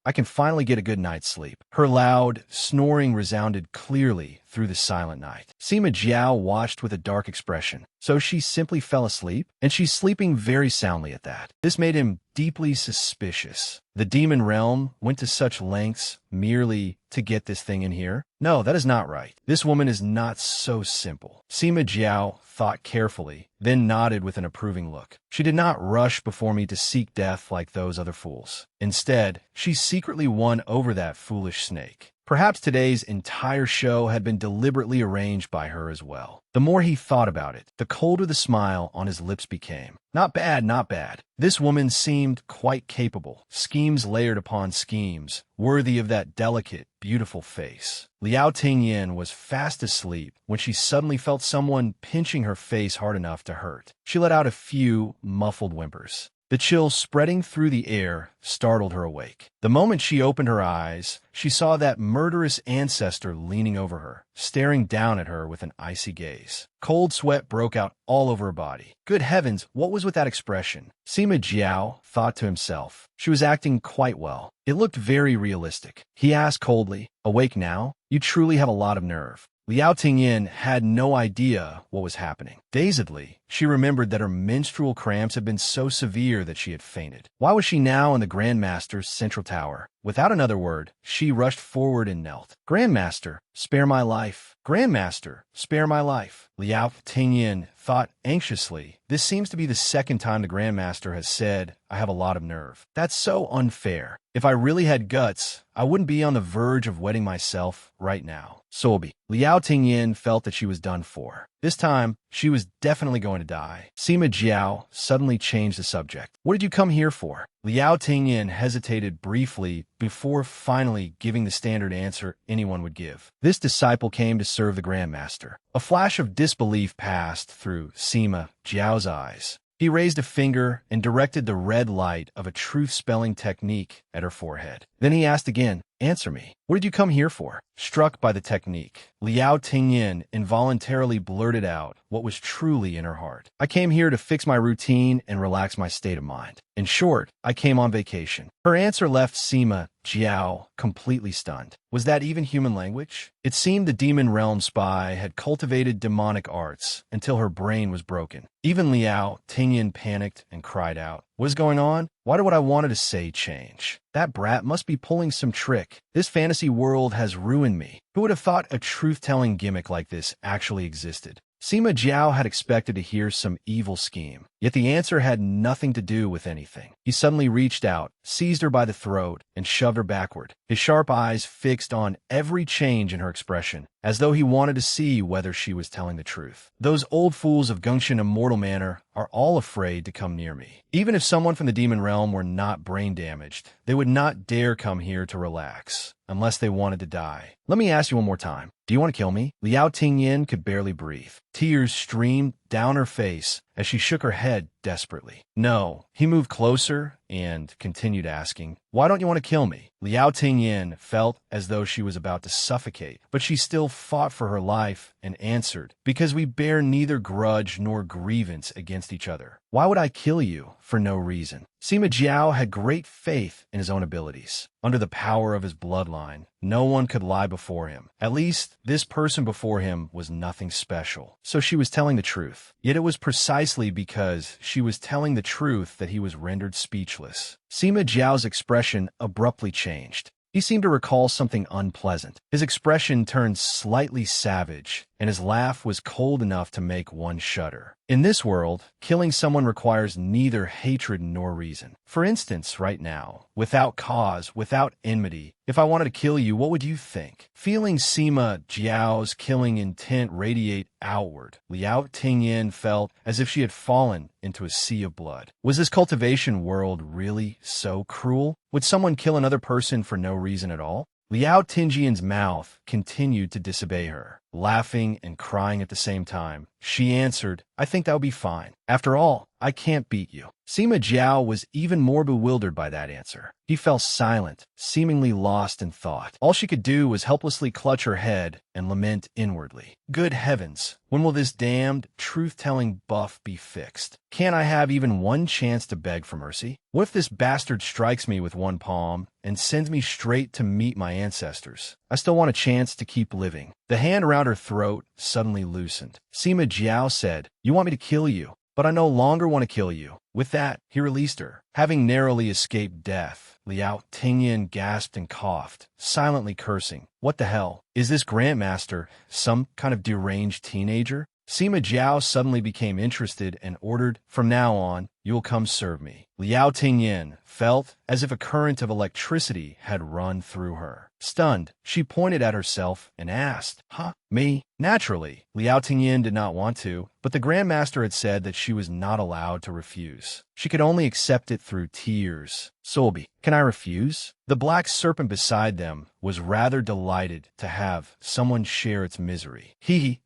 I can finally get a good night's sleep. Her loud snoring resounded clearly through the silent night. Sima Jiao watched with a dark expression. So she simply fell asleep? And she's sleeping very soundly at that. This made him deeply suspicious. The demon realm went to such lengths merely to get this thing in here? No, that is not right. This woman is not so simple. Sima Jiao thought carefully, then nodded with an approving look. She did not rush before me to seek death like those other fools. Instead, she secretly won over that foolish snake. Perhaps today's entire show had been deliberately arranged by her as well. The more he thought about it, the colder the smile on his lips became. Not bad, not bad. This woman seemed quite capable. Schemes layered upon schemes, worthy of that delicate, beautiful face. Liao Tingyin was fast asleep when she suddenly felt someone pinching her face hard enough to hurt. She let out a few muffled whimpers. The chill spreading through the air startled her awake. The moment she opened her eyes, she saw that murderous ancestor leaning over her, staring down at her with an icy gaze. Cold sweat broke out all over her body. Good heavens, what was with that expression? Sima Jiao thought to himself. She was acting quite well. It looked very realistic. He asked coldly, "Awake now? You truly have a lot of nerve." Liao Tingyin had no idea what was happening. Dazedly, she remembered that her menstrual cramps had been so severe that she had fainted. Why was she now in the Grandmaster's central tower? Without another word, she rushed forward and knelt. "Grandmaster, spare my life. Grandmaster, spare my life." Liao Tingyin thought anxiously. This seems to be the second time the Grandmaster has said, "I have a lot of nerve." That's so unfair. If I really had guts, I wouldn't be on the verge of wetting myself right now. Sobi. Liao Tingyin felt that she was done for. This time, she was definitely going to die. Sima Jiao suddenly changed the subject. "What did you come here for?" Liao Tingyin hesitated briefly before finally giving the standard answer anyone would give. "This disciple came to serve the Grandmaster." A flash of disbelief passed through Sima Jiao's eyes. He raised a finger and directed the red light of a truth-spelling technique at her forehead. Then he asked again, "Answer me. What did you come here for?" Struck by the technique, Liao Tingyin involuntarily blurted out what was truly in her heart. "I came here to fix my routine and relax my state of mind. In short, I came on vacation." Her answer left Sima Jiao completely stunned. Was that even human language? It seemed the demon realm spy had cultivated demonic arts until her brain was broken. Even Liao Tingyin panicked and cried out, "What is going on? Why did what I wanted to say change? That brat must be pulling some trick. This fantasy world has ruined me." Who would have thought a truth-telling gimmick like this actually existed? Sima Jiao had expected to hear some evil scheme, yet the answer had nothing to do with anything. He suddenly reached out, seized her by the throat, and shoved her backward, his sharp eyes fixed on every change in her expression, as though he wanted to see whether she was telling the truth. "Those old fools of Gungshan Immortal Manor are all afraid to come near me. Even if someone from the demon realm were not brain damaged, they would not dare come here to relax, unless they wanted to die. Let me ask you one more time. Do you want to kill me?" Liao Tingyin could barely breathe. Tears streamed down her face as she shook her head desperately. "No." He moved closer and continued asking, "Why don't you want to kill me?" Liao Tingyin felt as though she was about to suffocate, but she still fought for her life and answered, "Because we bear neither grudge nor grievance against each other. Why would I kill you for no reason?" Sima Jiao had great faith in his own abilities. Under the power of his bloodline, no one could lie before him. At least, this person before him was nothing special. So she was telling the truth. Yet it was precisely because she was telling the truth that he was rendered speechless. Sima Jiao's expression abruptly changed. He seemed to recall something unpleasant. His expression turned slightly savage, and his laugh was cold enough to make one shudder. In this world, killing someone requires neither hatred nor reason. For instance, right now, without cause, without enmity, if I wanted to kill you, what would you think? Feeling Sima Jiao's killing intent radiate outward, Liao Tingyin felt as if she had fallen into a sea of blood. Was this cultivation world really so cruel? Would someone kill another person for no reason at all? Liao Tingyian's mouth continued to disobey her, laughing and crying at the same time. She answered, I think that would be fine. After all, I can't beat you. Sima Jiao was even more bewildered by that answer. He fell silent, seemingly lost in thought. All she could do was helplessly clutch her head and lament inwardly. Good heavens, when will this damned, truth-telling buff be fixed? Can't I have even one chance to beg for mercy? What if this bastard strikes me with one palm and sends me straight to meet my ancestors? I still want a chance to keep living. The hand around her throat suddenly loosened. Sima Jiao said, You want me to kill you, but I no longer want to kill you. With that, he released her. Having narrowly escaped death, Liao Tingyin gasped and coughed, silently cursing. What the hell? Is this Grandmaster some kind of deranged teenager? Sima Jiao suddenly became interested and ordered, From now on, you will come serve me. Liao Tingyin felt as if a current of electricity had run through her. Stunned, she pointed at herself and asked, Huh? Me? Naturally, Liao Tingyin did not want to, but the Grandmaster had said that she was not allowed to refuse. She could only accept it through tears. Solbi, can I refuse? The black serpent beside them was rather delighted to have someone share its misery.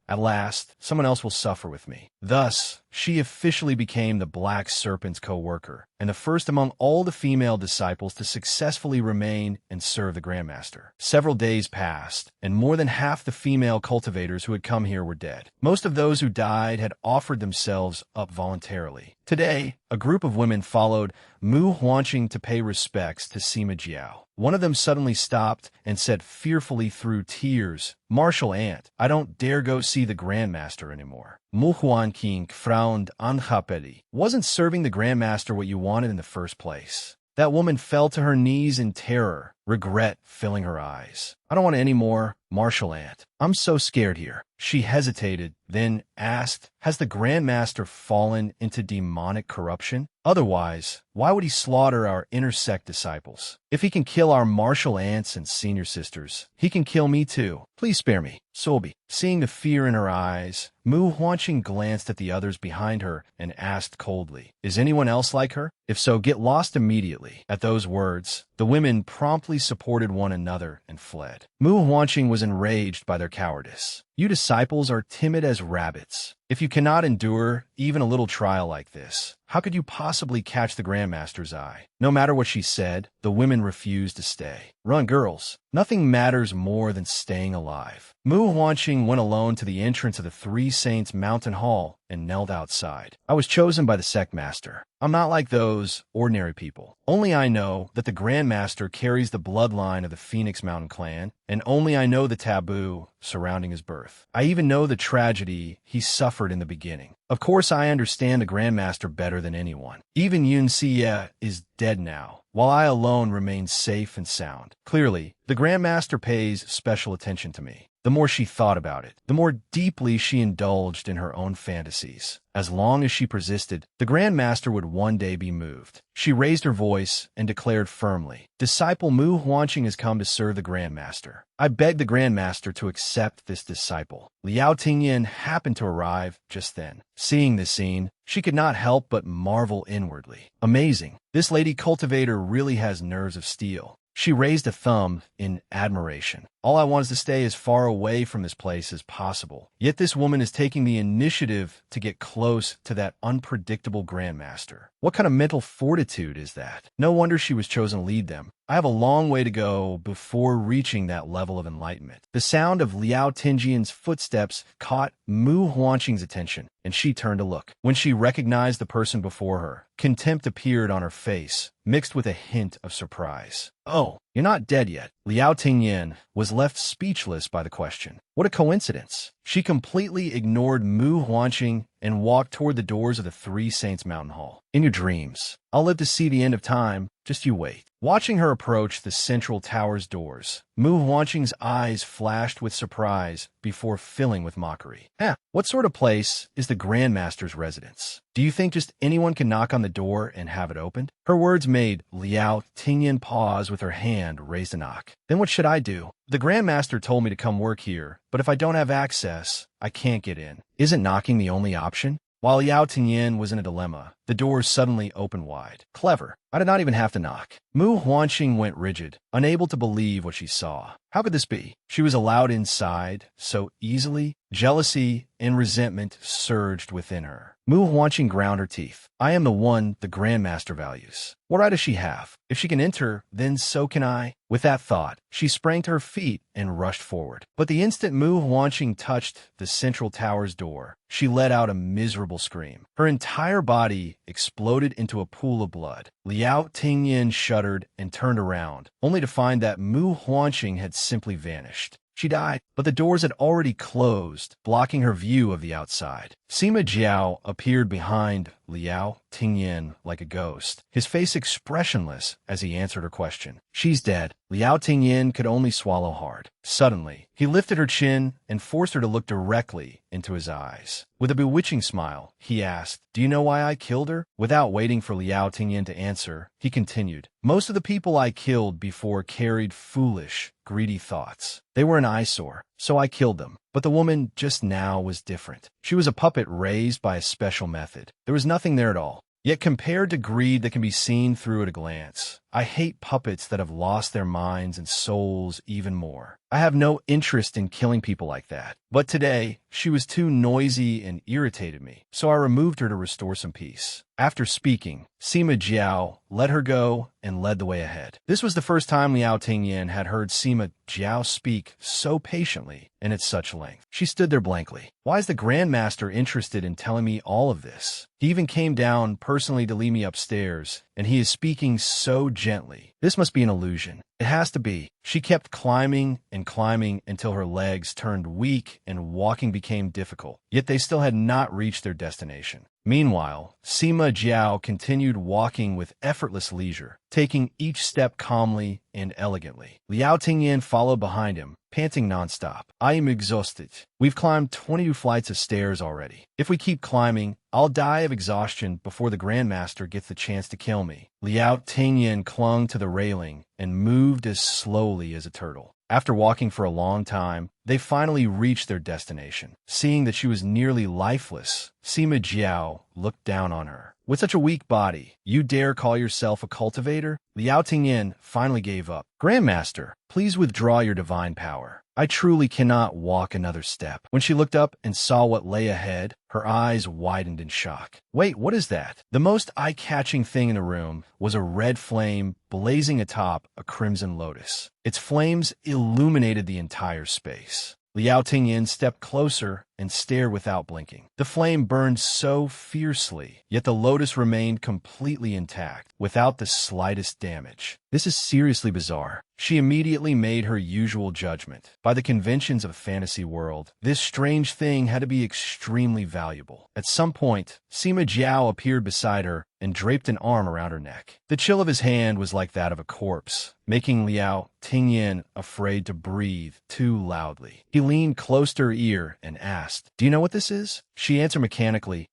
At last, someone else will suffer with me. Thus, she officially became the black serpent's co-worker, and the first among all the female disciples to successfully remain and serve the Grandmaster. Several days passed, and more than half the female cultivators who had come here were dead. Most of those who died had offered themselves up voluntarily. Today, a group of women followed Mu Huanqing to pay respects to Sima Jiao. One of them suddenly stopped and said fearfully through tears, Martial Aunt, I don't dare go see the Grandmaster anymore. Mu Huanqing frowned unhappily. Wasn't serving the Grandmaster what you wanted in the first place? That woman fell to her knees in terror, regret filling her eyes. I don't want any more, Martial Aunt. I'm so scared here. She hesitated, then asked, Has the Grandmaster fallen into demonic corruption? Otherwise, why would he slaughter our intersect disciples? If he can kill our martial aunts and senior sisters, he can kill me too. Please spare me. Solbi, seeing the fear in her eyes, Mu Huanqing glanced at the others behind her and asked coldly, Is anyone else like her? If so, get lost immediately. At those words, the women promptly supported one another and fled. Mu Huanqing was enraged by their cowardice. You disciples are timid as rabbits. If you cannot endure even a little trial like this, how could you possibly catch the Grandmaster's eye? No matter what she said, the women refused to stay. Run, girls. Nothing matters more than staying alive. Mu Huanqing went alone to the entrance of the Three Saints Mountain Hall and knelt outside. I was chosen by the sect master. I'm not like those ordinary people. Only I know that the Grandmaster carries the bloodline of the Phoenix Mountain clan, and only I know the taboo surrounding his birth. I even know the tragedy he suffered in the beginning. Of course, I understand the Grandmaster better than anyone. Even Yun Xie is dead now, while I alone remain safe and sound. Clearly, the Grandmaster pays special attention to me. The more she thought about it, the more deeply she indulged in her own fantasies. As long as she persisted, the Grandmaster would one day be moved. She raised her voice and declared firmly, Disciple Mu Huanqing has come to serve the Grandmaster. I beg the Grandmaster to accept this disciple. Liao Tingyin happened to arrive just then. Seeing this scene, she could not help but marvel inwardly. Amazing. This lady cultivator really has nerves of steel. She raised a thumb in admiration. All I want is to stay as far away from this place as possible. Yet this woman is taking the initiative to get close to that unpredictable Grandmaster. What kind of mental fortitude is that? No wonder she was chosen to lead them. I have a long way to go before reaching that level of enlightenment. The sound of Liao Tingyian's footsteps caught Mu Huanqing's attention, and she turned to look. When she recognized the person before her, contempt appeared on her face, mixed with a hint of surprise. Oh, you're not dead yet. Liao Tingyin was left speechless by the question. What a coincidence. She completely ignored Mu Huanqing and walked toward the doors of the Three Saints Mountain Hall. In your dreams, I'll live to see the end of time, Just you wait. Watching her approach the central tower's doors, Mu Huanqing's eyes flashed with surprise before filling with mockery. What sort of place is the Grandmaster's residence? Do you think just anyone can knock on the door and have it opened? Her words made Liao Tingyan pause with her hand raised to knock. Then what should I do? The Grandmaster told me to come work here, but if I don't have access, I can't get in. Isn't knocking the only option? While Liao Tingyan was in a dilemma, the doors suddenly opened wide. Clever. I did not even have to knock. Mu Huanqing went rigid, unable to believe what she saw. How could this be? She was allowed inside so easily. Jealousy and resentment surged within her. Mu Huanqing ground her teeth. I am the one the Grandmaster values. What right does she have? If she can enter, then so can I. With that thought, she sprang to her feet and rushed forward. But the instant Mu Huanqing touched the central tower's door, she let out a miserable scream. Her entire body exploded into a pool of blood. Liao Tingyan shuddered and turned around, only to find that Mu Huanqing had simply vanished. She died, but the doors had already closed, blocking her view of the outside. Sima Jiao appeared behind Liao Tingyan like a ghost, his face expressionless as he answered her question. She's dead. Liao Tingyan could only swallow hard. Suddenly, he lifted her chin and forced her to look directly into his eyes. With a bewitching smile, he asked, "Do you know why I killed her?" Without waiting for Liao Tingyan to answer, he continued, "Most of the people I killed before carried foolish, greedy thoughts. They were an eyesore, so I killed them. But the woman just now was different. She was a puppet raised by a special method. There was nothing there at all. Yet compared to greed that can be seen through at a glance, I hate puppets that have lost their minds and souls even more. I have no interest in killing people like that. But today, she was too noisy and irritated me, so I removed her to restore some peace." After speaking, Sima Jiao let her go and led the way ahead. This was the first time Liao Tingyan had heard Sima Jiao speak so patiently and at such length. She stood there blankly. Why is the Grandmaster interested in telling me all of this? He even came down personally to lead me upstairs, and he is speaking so gently. This must be an illusion. It has to be. She kept climbing and climbing until her legs turned weak and walking became difficult, yet they still had not reached their destination. Meanwhile, Sima Jiao continued walking with effortless leisure, taking each step calmly and elegantly. Liao Tingyan followed behind him, panting nonstop. "I am exhausted. We've climbed 22 flights of stairs already. If we keep climbing, I'll die of exhaustion before the Grandmaster gets the chance to kill me." Liao Tingyan clung to the railing and moved as slowly as a turtle. After walking for a long time, they finally reached their destination. Seeing that she was nearly lifeless, Sima Jiao looked down on her. "With such a weak body, you dare call yourself a cultivator?" Liao Tingyan finally gave up. "Grandmaster, please withdraw your divine power. I truly cannot walk another step." When she looked up and saw what lay ahead, her eyes widened in shock. "Wait, what is that?" The most eye-catching thing in the room was a red flame blazing atop a crimson lotus. Its flames illuminated the entire space. Liao Tingyan stepped closer and stared without blinking. The flame burned so fiercely, yet the lotus remained completely intact, without the slightest damage. This is seriously bizarre. She immediately made her usual judgment. By the conventions of a fantasy world, this strange thing had to be extremely valuable. At some point, Sima Jiao appeared beside her and draped an arm around her neck. The chill of his hand was like that of a corpse, making Liao Tingyan afraid to breathe too loudly. He leaned close to her ear and asked, "Do you know what this is?" She answered mechanically,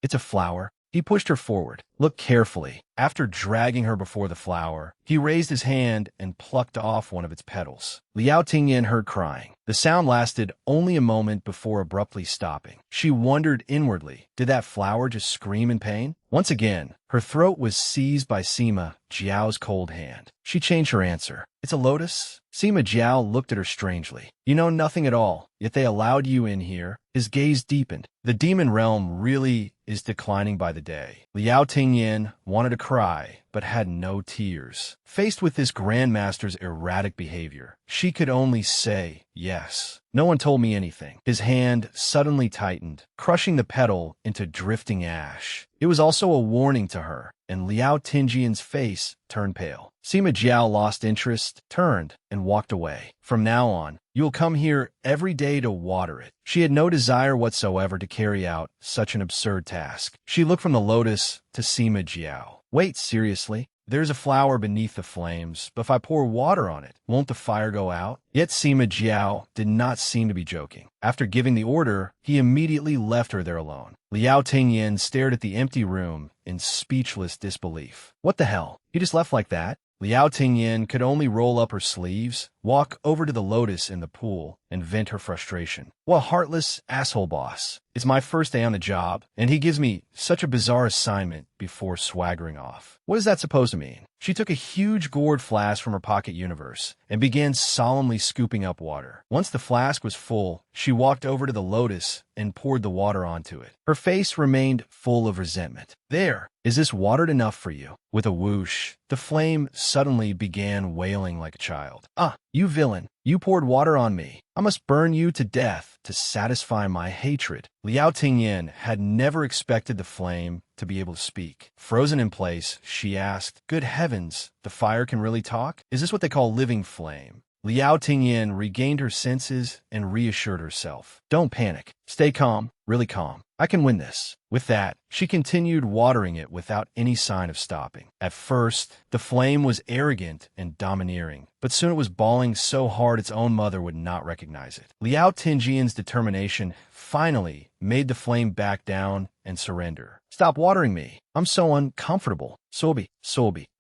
It's a flower." He pushed her forward. "Look carefully." After dragging her before the flower, he raised his hand and plucked off one of its petals. Liao Tingyan heard crying. The sound lasted only a moment before abruptly stopping. She wondered inwardly, did that flower just scream in pain? Once again, her throat was seized by Sima Jiao's cold hand. She changed her answer. "It's a lotus?" Sima Jiao looked at her strangely. "You know nothing at all, yet they allowed you in here." His gaze deepened. The demon realm really is declining by the day. Liao Tingyan wanted to cry, but had no tears. Faced with this Grandmaster's erratic behavior, she could only say yes. "No one told me anything." His hand suddenly tightened, crushing the petal into drifting ash. It was also a warning to her, and Liao Tingyan's face turned pale. Sima Jiao lost interest, turned, and walked away. "From now on, you'll come here every day to water it." She had no desire whatsoever to carry out such an absurd task. She looked from the lotus to Sima Jiao. "Wait, seriously? There's a flower beneath the flames, but if I pour water on it, won't the fire go out? Yet Sima Jiao did not seem to be joking. After giving the order, he immediately left her there alone. Liao Tingyin stared at the empty room in speechless disbelief. What the hell? He just left like that? Liao Tingyin could only roll up her sleeves, walk over to the lotus in the pool, and vent her frustration. What a heartless asshole boss. It's my first day on the job, and he gives me such a bizarre assignment before swaggering off. What is that supposed to mean? She took a huge gourd flask from her pocket universe and began solemnly scooping up water. Once the flask was full, she walked over to the lotus and poured the water onto it. Her face remained full of resentment. There, is this watered enough for you? With a whoosh, the flame suddenly began wailing like a child. Ah, you villain, you poured water on me. I must burn you to death to satisfy my hatred. Liao Tingyin had never expected the flame to be able to speak. Frozen in place, she asked, "Good heavens, the fire can really talk? Is this what they call living flame?" Liao Tingyin regained her senses and reassured herself. Don't panic. Stay calm, really calm. I can win this. With that, she continued watering it without any sign of stopping. At first, the flame was arrogant and domineering, but soon it was bawling so hard its own mother would not recognize it. Liao Tingyi's determination finally made the flame back down and surrender. Stop watering me. I'm so uncomfortable. Sobi.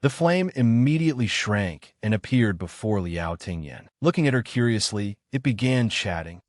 The flame immediately shrank and appeared before Liao Tingyin. Looking at her curiously, it began chatting.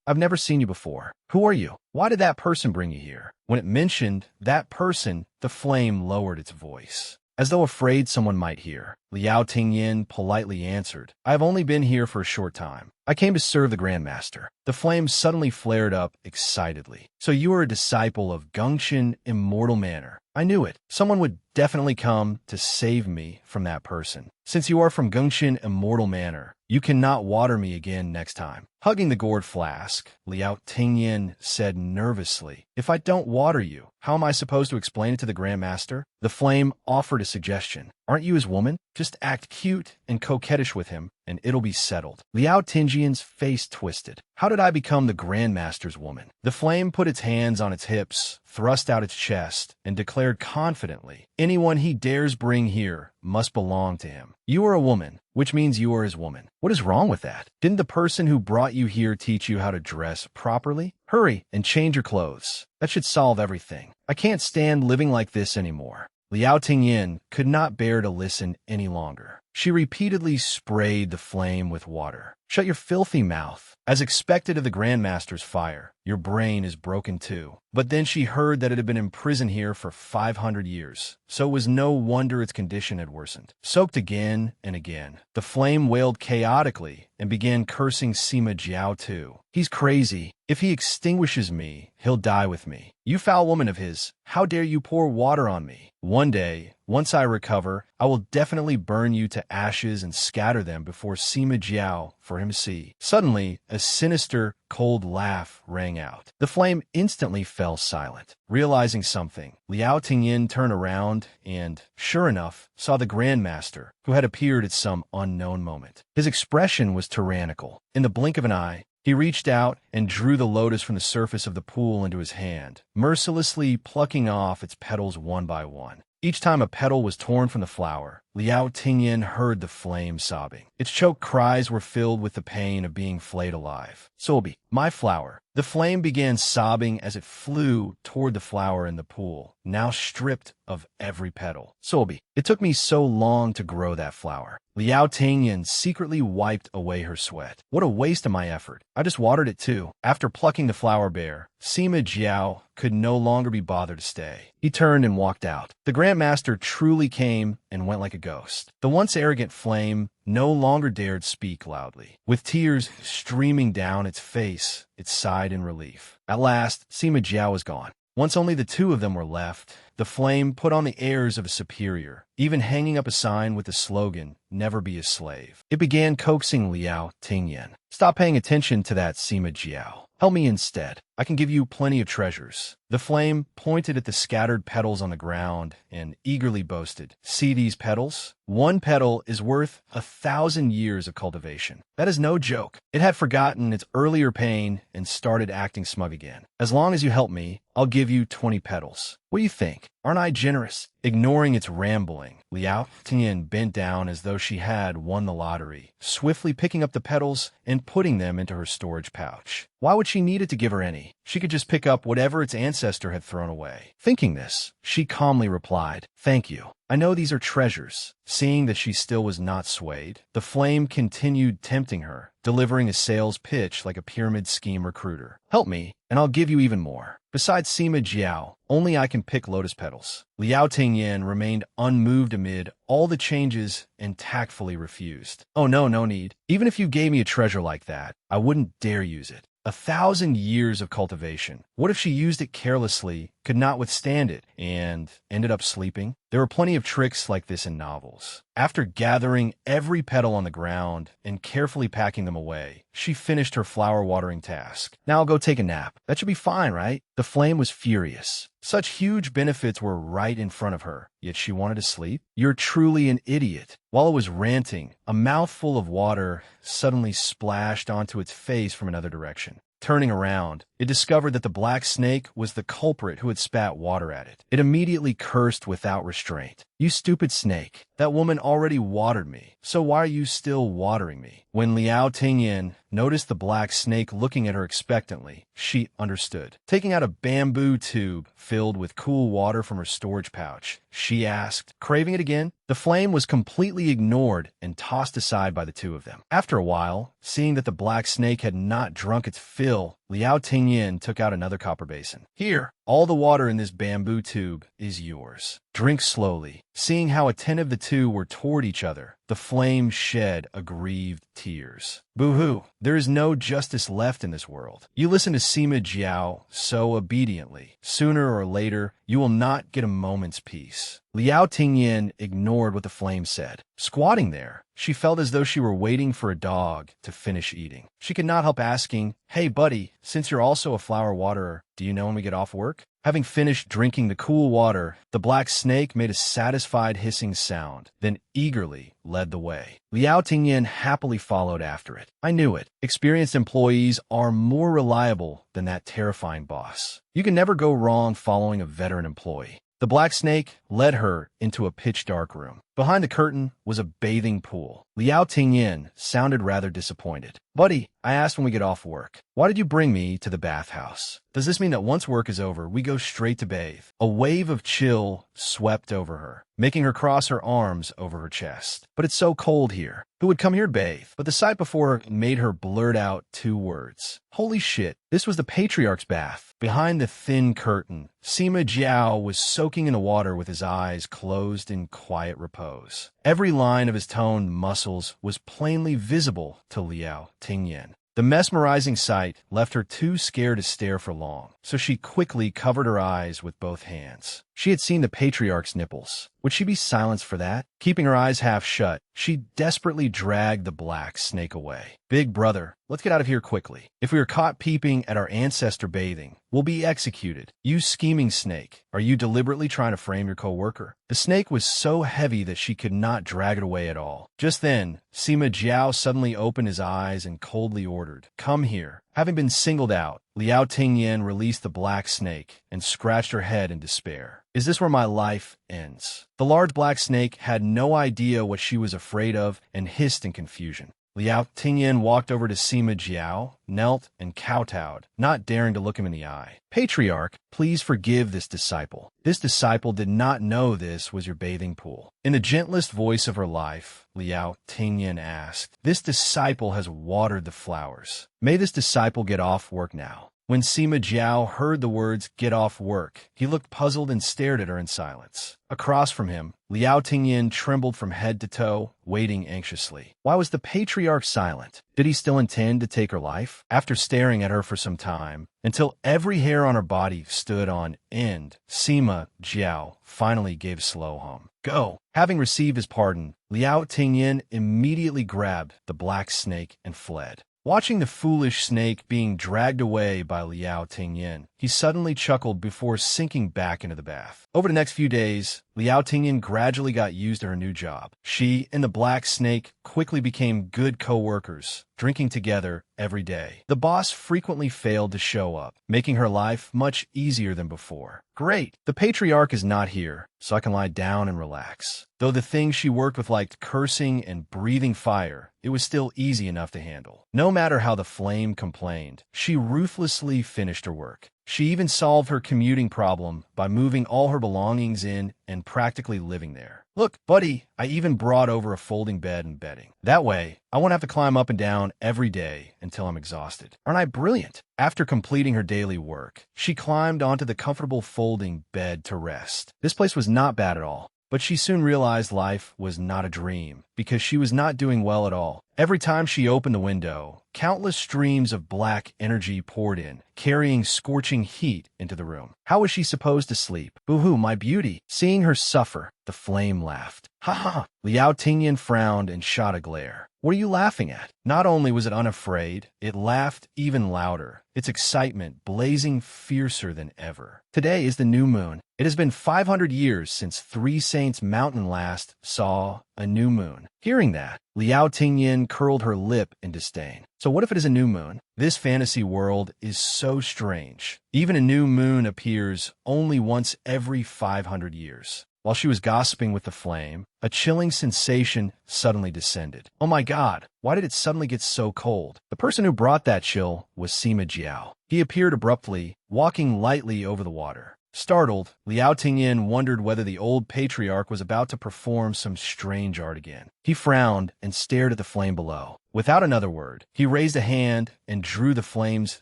I've never seen you before. Who are you? Why did that person bring you here? When it mentioned that person, the flame lowered its voice. As though afraid someone might hear, Liao Tingyin politely answered, I have only been here for a short time. I came to serve the Grandmaster. The flame suddenly flared up excitedly. So you are a disciple of Gongchen Immortal Manor. I knew it. Someone would definitely come to save me from that person. Since you are from Gongchen Immortal Manor, you cannot water me again next time. Hugging the gourd flask, Liao Tingyin said nervously, If I don't water you, how am I supposed to explain it to the Grandmaster? The flame offered a suggestion. Aren't you his woman? Just act cute and coquettish with him, and it'll be settled. Liao Tingyi's face twisted. How did I become the Grandmaster's woman? The flame put its hands on its hips, thrust out its chest, and declared confidently, Anyone he dares bring here must belong to him. You are a woman, which means you are his woman. What is wrong with that? Didn't the person who brought you here teach you how to dress properly? Hurry and change your clothes. That should solve everything. I can't stand living like this anymore. Liao Tingyin could not bear to listen any longer. She repeatedly sprayed the flame with water. Shut your filthy mouth. As expected of the Grandmaster's fire, your brain is broken too. But then she heard that it had been imprisoned here for 500 years, so it was no wonder its condition had worsened. Soaked again and again, the flame wailed chaotically and began cursing Sima Jiao too. He's crazy. If he extinguishes me, he'll die with me. You foul woman of his, how dare you pour water on me? One day, once I recover, I will definitely burn you to ashes and scatter them before Sima Jiao for him to see. Suddenly, a sinister, cold laugh rang out. The flame instantly fell silent. Realizing something, Liao Tingyin turned around and, sure enough, saw the Grandmaster, who had appeared at some unknown moment. His expression was tyrannical. In the blink of an eye, he reached out and drew the lotus from the surface of the pool into his hand, mercilessly plucking off its petals one by one. Each time a petal was torn from the flower, Liao Tingyin heard the flame sobbing. Its choked cries were filled with the pain of being flayed alive. Sobi, my flower. The flame began sobbing as it flew toward the flower in the pool, now stripped of every petal. Sobi, it took me so long to grow that flower. Liao Tingyin secretly wiped away her sweat. What a waste of my effort. I just watered it too. After plucking the flower bare, Sima Jiao could no longer be bothered to stay. He turned and walked out. The Grandmaster truly came and went like a ghost. The once arrogant flame no longer dared speak loudly. With tears streaming down its face, it sighed in relief. At last, Sima Jiao was gone. Once only the two of them were left, the flame put on the airs of a superior, even hanging up a sign with the slogan, Never be a slave. It began coaxing Liao Tingyin. Stop paying attention to that Sima Jiao. Help me instead. I can give you plenty of treasures. The flame pointed at the scattered petals on the ground and eagerly boasted, "See these petals? One petal is worth 1,000 years of cultivation." That is no joke. It had forgotten its earlier pain and started acting smug again. "As long as you help me, I'll give you 20 petals. What do you think? Aren't I generous?" Ignoring its rambling, Liao Tian bent down as though she had won the lottery, swiftly picking up the petals and putting them into her storage pouch. Why would she need it to give her any? She could just pick up whatever its ancestor had thrown away. Thinking this, she calmly replied, "Thank you. I know these are treasures." Seeing that she still was not swayed, the flame continued tempting her, delivering a sales pitch like a pyramid scheme recruiter. "Help me, and I'll give you even more. Besides Sima Jiao, only I can pick lotus petals." Liao Tingyan remained unmoved amid all the changes and tactfully refused. "Oh no, no need. Even if you gave me a treasure like that, I wouldn't dare use it. 1,000 years of cultivation. What if she used it carelessly, could not withstand it, and ended up sleeping?" There were plenty of tricks like this in novels. After gathering every petal on the ground and carefully packing them away, she finished her flower watering task. "Now I'll go take a nap. That should be fine, right?" The flame was furious. Such huge benefits were right in front of her, yet she wanted to sleep? "You're truly an idiot." While it was ranting, a mouthful of water suddenly splashed onto its face from another direction. Turning around, it discovered that the black snake was the culprit who had spat water at it. It immediately cursed without restraint. "You stupid snake. That woman already watered me, so why are you still watering me?" When Liao Tingyan noticed the black snake looking at her expectantly, she understood. Taking out a bamboo tube filled with cool water from her storage pouch, she asked, "Craving it again?" The flame was completely ignored and tossed aside by the two of them. After a while, seeing that the black snake had not drunk its fill, Liao Tingyan took out another copper basin. "Here, all the water in this bamboo tube is yours. Drink slowly." Seeing how attentive the two were toward each other, the flame shed aggrieved tears. "Boo-hoo, there is no justice left in this world. You listen to Sima Jiao so obediently. Sooner or later, you will not get a moment's peace." Liao Tingyan ignored what the flame said. Squatting there, she felt as though she were waiting for a dog to finish eating. She could not help asking, "Hey buddy, since you're also a flower waterer, do you know when we get off work?" Having finished drinking the cool water, the black snake made a satisfied hissing sound, then eagerly led the way. Liao Tingyan happily followed after it. "I knew it. Experienced employees are more reliable than that terrifying boss. You can never go wrong following a veteran employee." The black snake led her into a pitch-dark room. Behind the curtain was a bathing pool. Liao Tingyan sounded rather disappointed. "Buddy, I asked when we get off work. Why did you bring me to the bathhouse? Does this mean that once work is over, we go straight to bathe?" A wave of chill swept over her, making her cross her arms over her chest. "But it's so cold here. Who would come here to bathe?" But the sight before her made her blurt out two words. Holy shit, this was the patriarch's bath. Behind the thin curtain, Sima Jiao was soaking in the water with his eyes closed in quiet repose. Every line of his toned muscles was plainly visible to Liao Tingyan. The mesmerizing sight left her too scared to stare for long, so she quickly covered her eyes with both hands. She had seen the patriarch's nipples. Would she be silenced for that? Keeping her eyes half shut, she desperately dragged the black snake away. "Big brother, let's get out of here quickly. If we are caught peeping at our ancestor bathing, we'll be executed. You scheming snake, are you deliberately trying to frame your co-worker?" The snake was so heavy that she could not drag it away at all. Just then, Sima Jiao suddenly opened his eyes and coldly ordered, "Come here." Having been singled out, Liao Tingyan released the black snake and scratched her head in despair. "Is this where my life ends?" The large black snake had no idea what she was afraid of and hissed in confusion. Liao Tingyan walked over to Sima Jiao, knelt, and kowtowed, not daring to look him in the eye. "Patriarch, please forgive this disciple. This disciple did not know this was your bathing pool." In the gentlest voice of her life, Liao Tingyan asked, "This disciple has watered the flowers. May this disciple get off work now." When Sima Jiao heard the words "get off work," he looked puzzled and stared at her in silence. Across from him, Liao Tingyan trembled from head to toe, waiting anxiously. Why was the patriarch silent? Did he still intend to take her life? After staring at her for some time, until every hair on her body stood on end, Sima Jiao finally gave a slow hum. "Go." Having received his pardon, Liao Tingyan immediately grabbed the black snake and fled. Watching the foolish snake being dragged away by Liao Tingyin, he suddenly chuckled before sinking back into the bath. Over the next few days, Liao Tingyin gradually got used to her new job. She and the black snake quickly became good co-workers, drinking together every day. The boss frequently failed to show up, making her life much easier than before. Great! The patriarch is not here, so I can lie down and relax. Though the things she worked with like cursing and breathing fire, it was still easy enough to handle. No matter how the flame complained, she ruthlessly finished her work. She even solved her commuting problem by moving all her belongings in and practically living there. Look, buddy, I even brought over a folding bed and bedding. That way, I won't have to climb up and down every day until I'm exhausted. Aren't I brilliant? After completing her daily work, she climbed onto the comfortable folding bed to rest. This place was not bad at all. But she soon realized life was not a dream, because she was not doing well at all. Every time she opened the window, countless streams of black energy poured in, carrying scorching heat into the room. How was she supposed to sleep? Boo-hoo, my beauty. Seeing her suffer, the flame laughed. Ha ha! Liao Tingyin frowned and shot a glare. What are you laughing at? Not only was it unafraid, it laughed even louder, its excitement blazing fiercer than ever. Today is the new moon. It has been 500 years since Three Saints Mountain last saw a new moon. Hearing that, Liao Tingyin curled her lip in disdain. So what if it is a new moon? This fantasy world is so strange. Even a new moon appears only once every 500 years. While she was gossiping with the flame, a chilling sensation suddenly descended. Oh my god, why did it suddenly get so cold? The person who brought that chill was Sima Jiao. He appeared abruptly, walking lightly over the water. Startled, Liao Tingyin wondered whether the old patriarch was about to perform some strange art again. He frowned and stared at the flame below. Without another word, he raised a hand and drew the flame's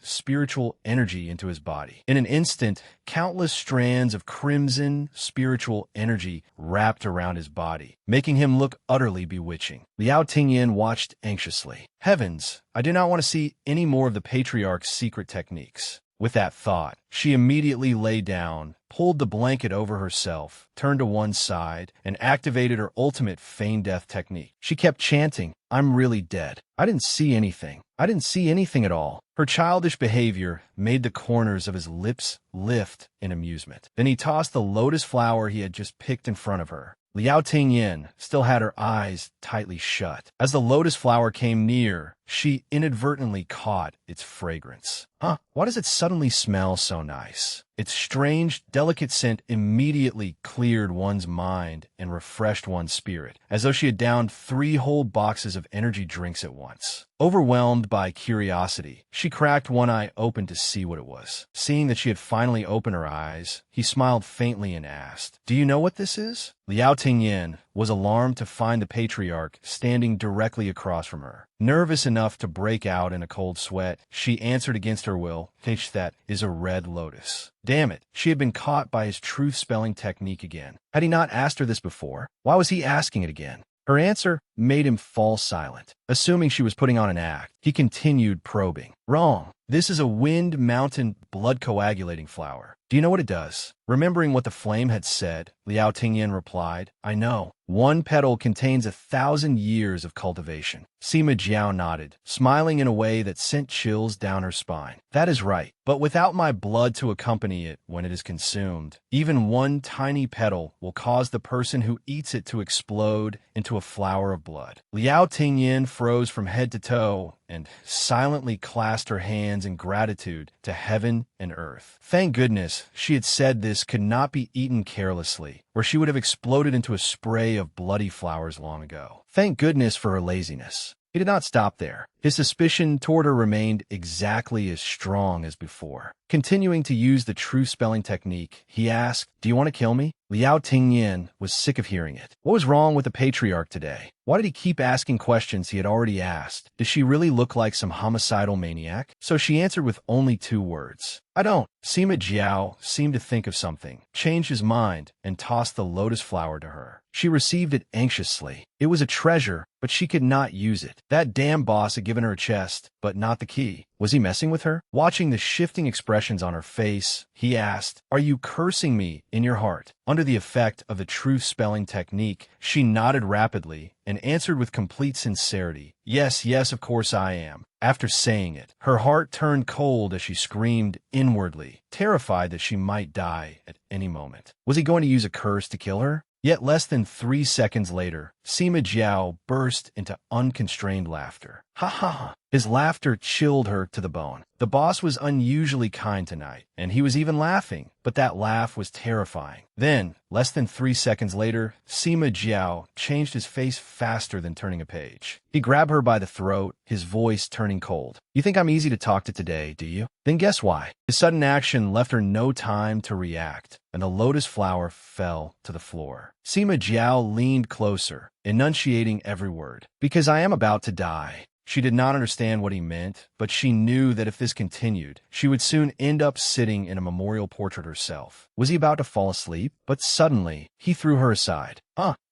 spiritual energy into his body. In an instant, countless strands of crimson spiritual energy wrapped around his body, making him look utterly bewitching. Liao Tingyin watched anxiously. Heavens, I do not want to see any more of the patriarch's secret techniques. With that thought, she immediately lay down, pulled the blanket over herself, turned to one side, and activated her ultimate feign death technique. She kept chanting, "I'm really dead. I didn't see anything. I didn't see anything at all." Her childish behavior made the corners of his lips lift in amusement. Then he tossed the lotus flower he had just picked in front of her. Liao Tingyin still had her eyes tightly shut. As the lotus flower came near, she inadvertently caught its fragrance. Huh, why does it suddenly smell so nice? Its strange, delicate scent immediately cleared one's mind and refreshed one's spirit, as though she had downed 3 whole boxes of energy drinks at once. Overwhelmed by curiosity, she cracked one eye open to see what it was. Seeing that she had finally opened her eyes, he smiled faintly and asked, "Do you know what this is?" Liao Tingyin was alarmed to find the patriarch standing directly across from her. Nervous enough to break out in a cold sweat, she answered against her will, "That is a red lotus." Damn it, she had been caught by his truth-spelling technique again. Had he not asked her this before? Why was he asking it again? Her answer made him fall silent. Assuming she was putting on an act, he continued probing. "Wrong. This is a wind mountain blood coagulating flower. Do you know what it does?" Remembering what the flame had said, Liao Tingyin replied, "I know. 1 petal contains 1,000 years of cultivation." Sima Jiao nodded, smiling in a way that sent chills down her spine. "That is right, but without my blood to accompany it when it is consumed, even 1 tiny petal will cause the person who eats it to explode into a flower of blood." Liao Tingyin froze from head to toe and silently clasped her hands in gratitude to heaven and earth. Thank goodness she had said this could not be eaten carelessly, or she would have exploded into a spray of bloody flowers long ago. Thank goodness for her laziness. He did not stop there. His suspicion toward her remained exactly as strong as before. Continuing to use the truth-spelling technique, he asked, "Do you want to kill me?" Liao Tingyin was sick of hearing it. What was wrong with the patriarch today? Why did he keep asking questions he had already asked? Does she really look like some homicidal maniac? So she answered with only 2 words. "I don't." Sima Jiao seemed to think of something, changed his mind, and tossed the lotus flower to her. She received it anxiously. It was a treasure, but she could not use it. That damn boss had given her a chest, but not the key. Was he messing with her? Watching the shifting expressions on her face, he asked, "Are you cursing me in your heart?" Under the effect of the truth-spelling technique, she nodded rapidly and answered with complete sincerity, "Yes, yes, of course I am. After saying it, her heart turned cold as she screamed inwardly, terrified that she might die at any moment. Was he going to use a curse to kill her? Yet less than 3 seconds later, Sima Jiao burst into unconstrained laughter. Ha ha ha. His laughter chilled her to the bone. The boss was unusually kind tonight, and he was even laughing, but that laugh was terrifying. Then, less than 3 seconds later, Sima Jiao changed his face faster than turning a page. He grabbed her by the throat, his voice turning cold. You think I'm easy to talk to today, do you? Then guess why? His sudden action left her no time to react, and the lotus flower fell to the floor. Sima Jiao leaned closer, enunciating every word. Because I am about to die. She did not understand what he meant, but she knew that if this continued, she would soon end up sitting in a memorial portrait herself. Was he about to fall asleep? But suddenly, he threw her aside.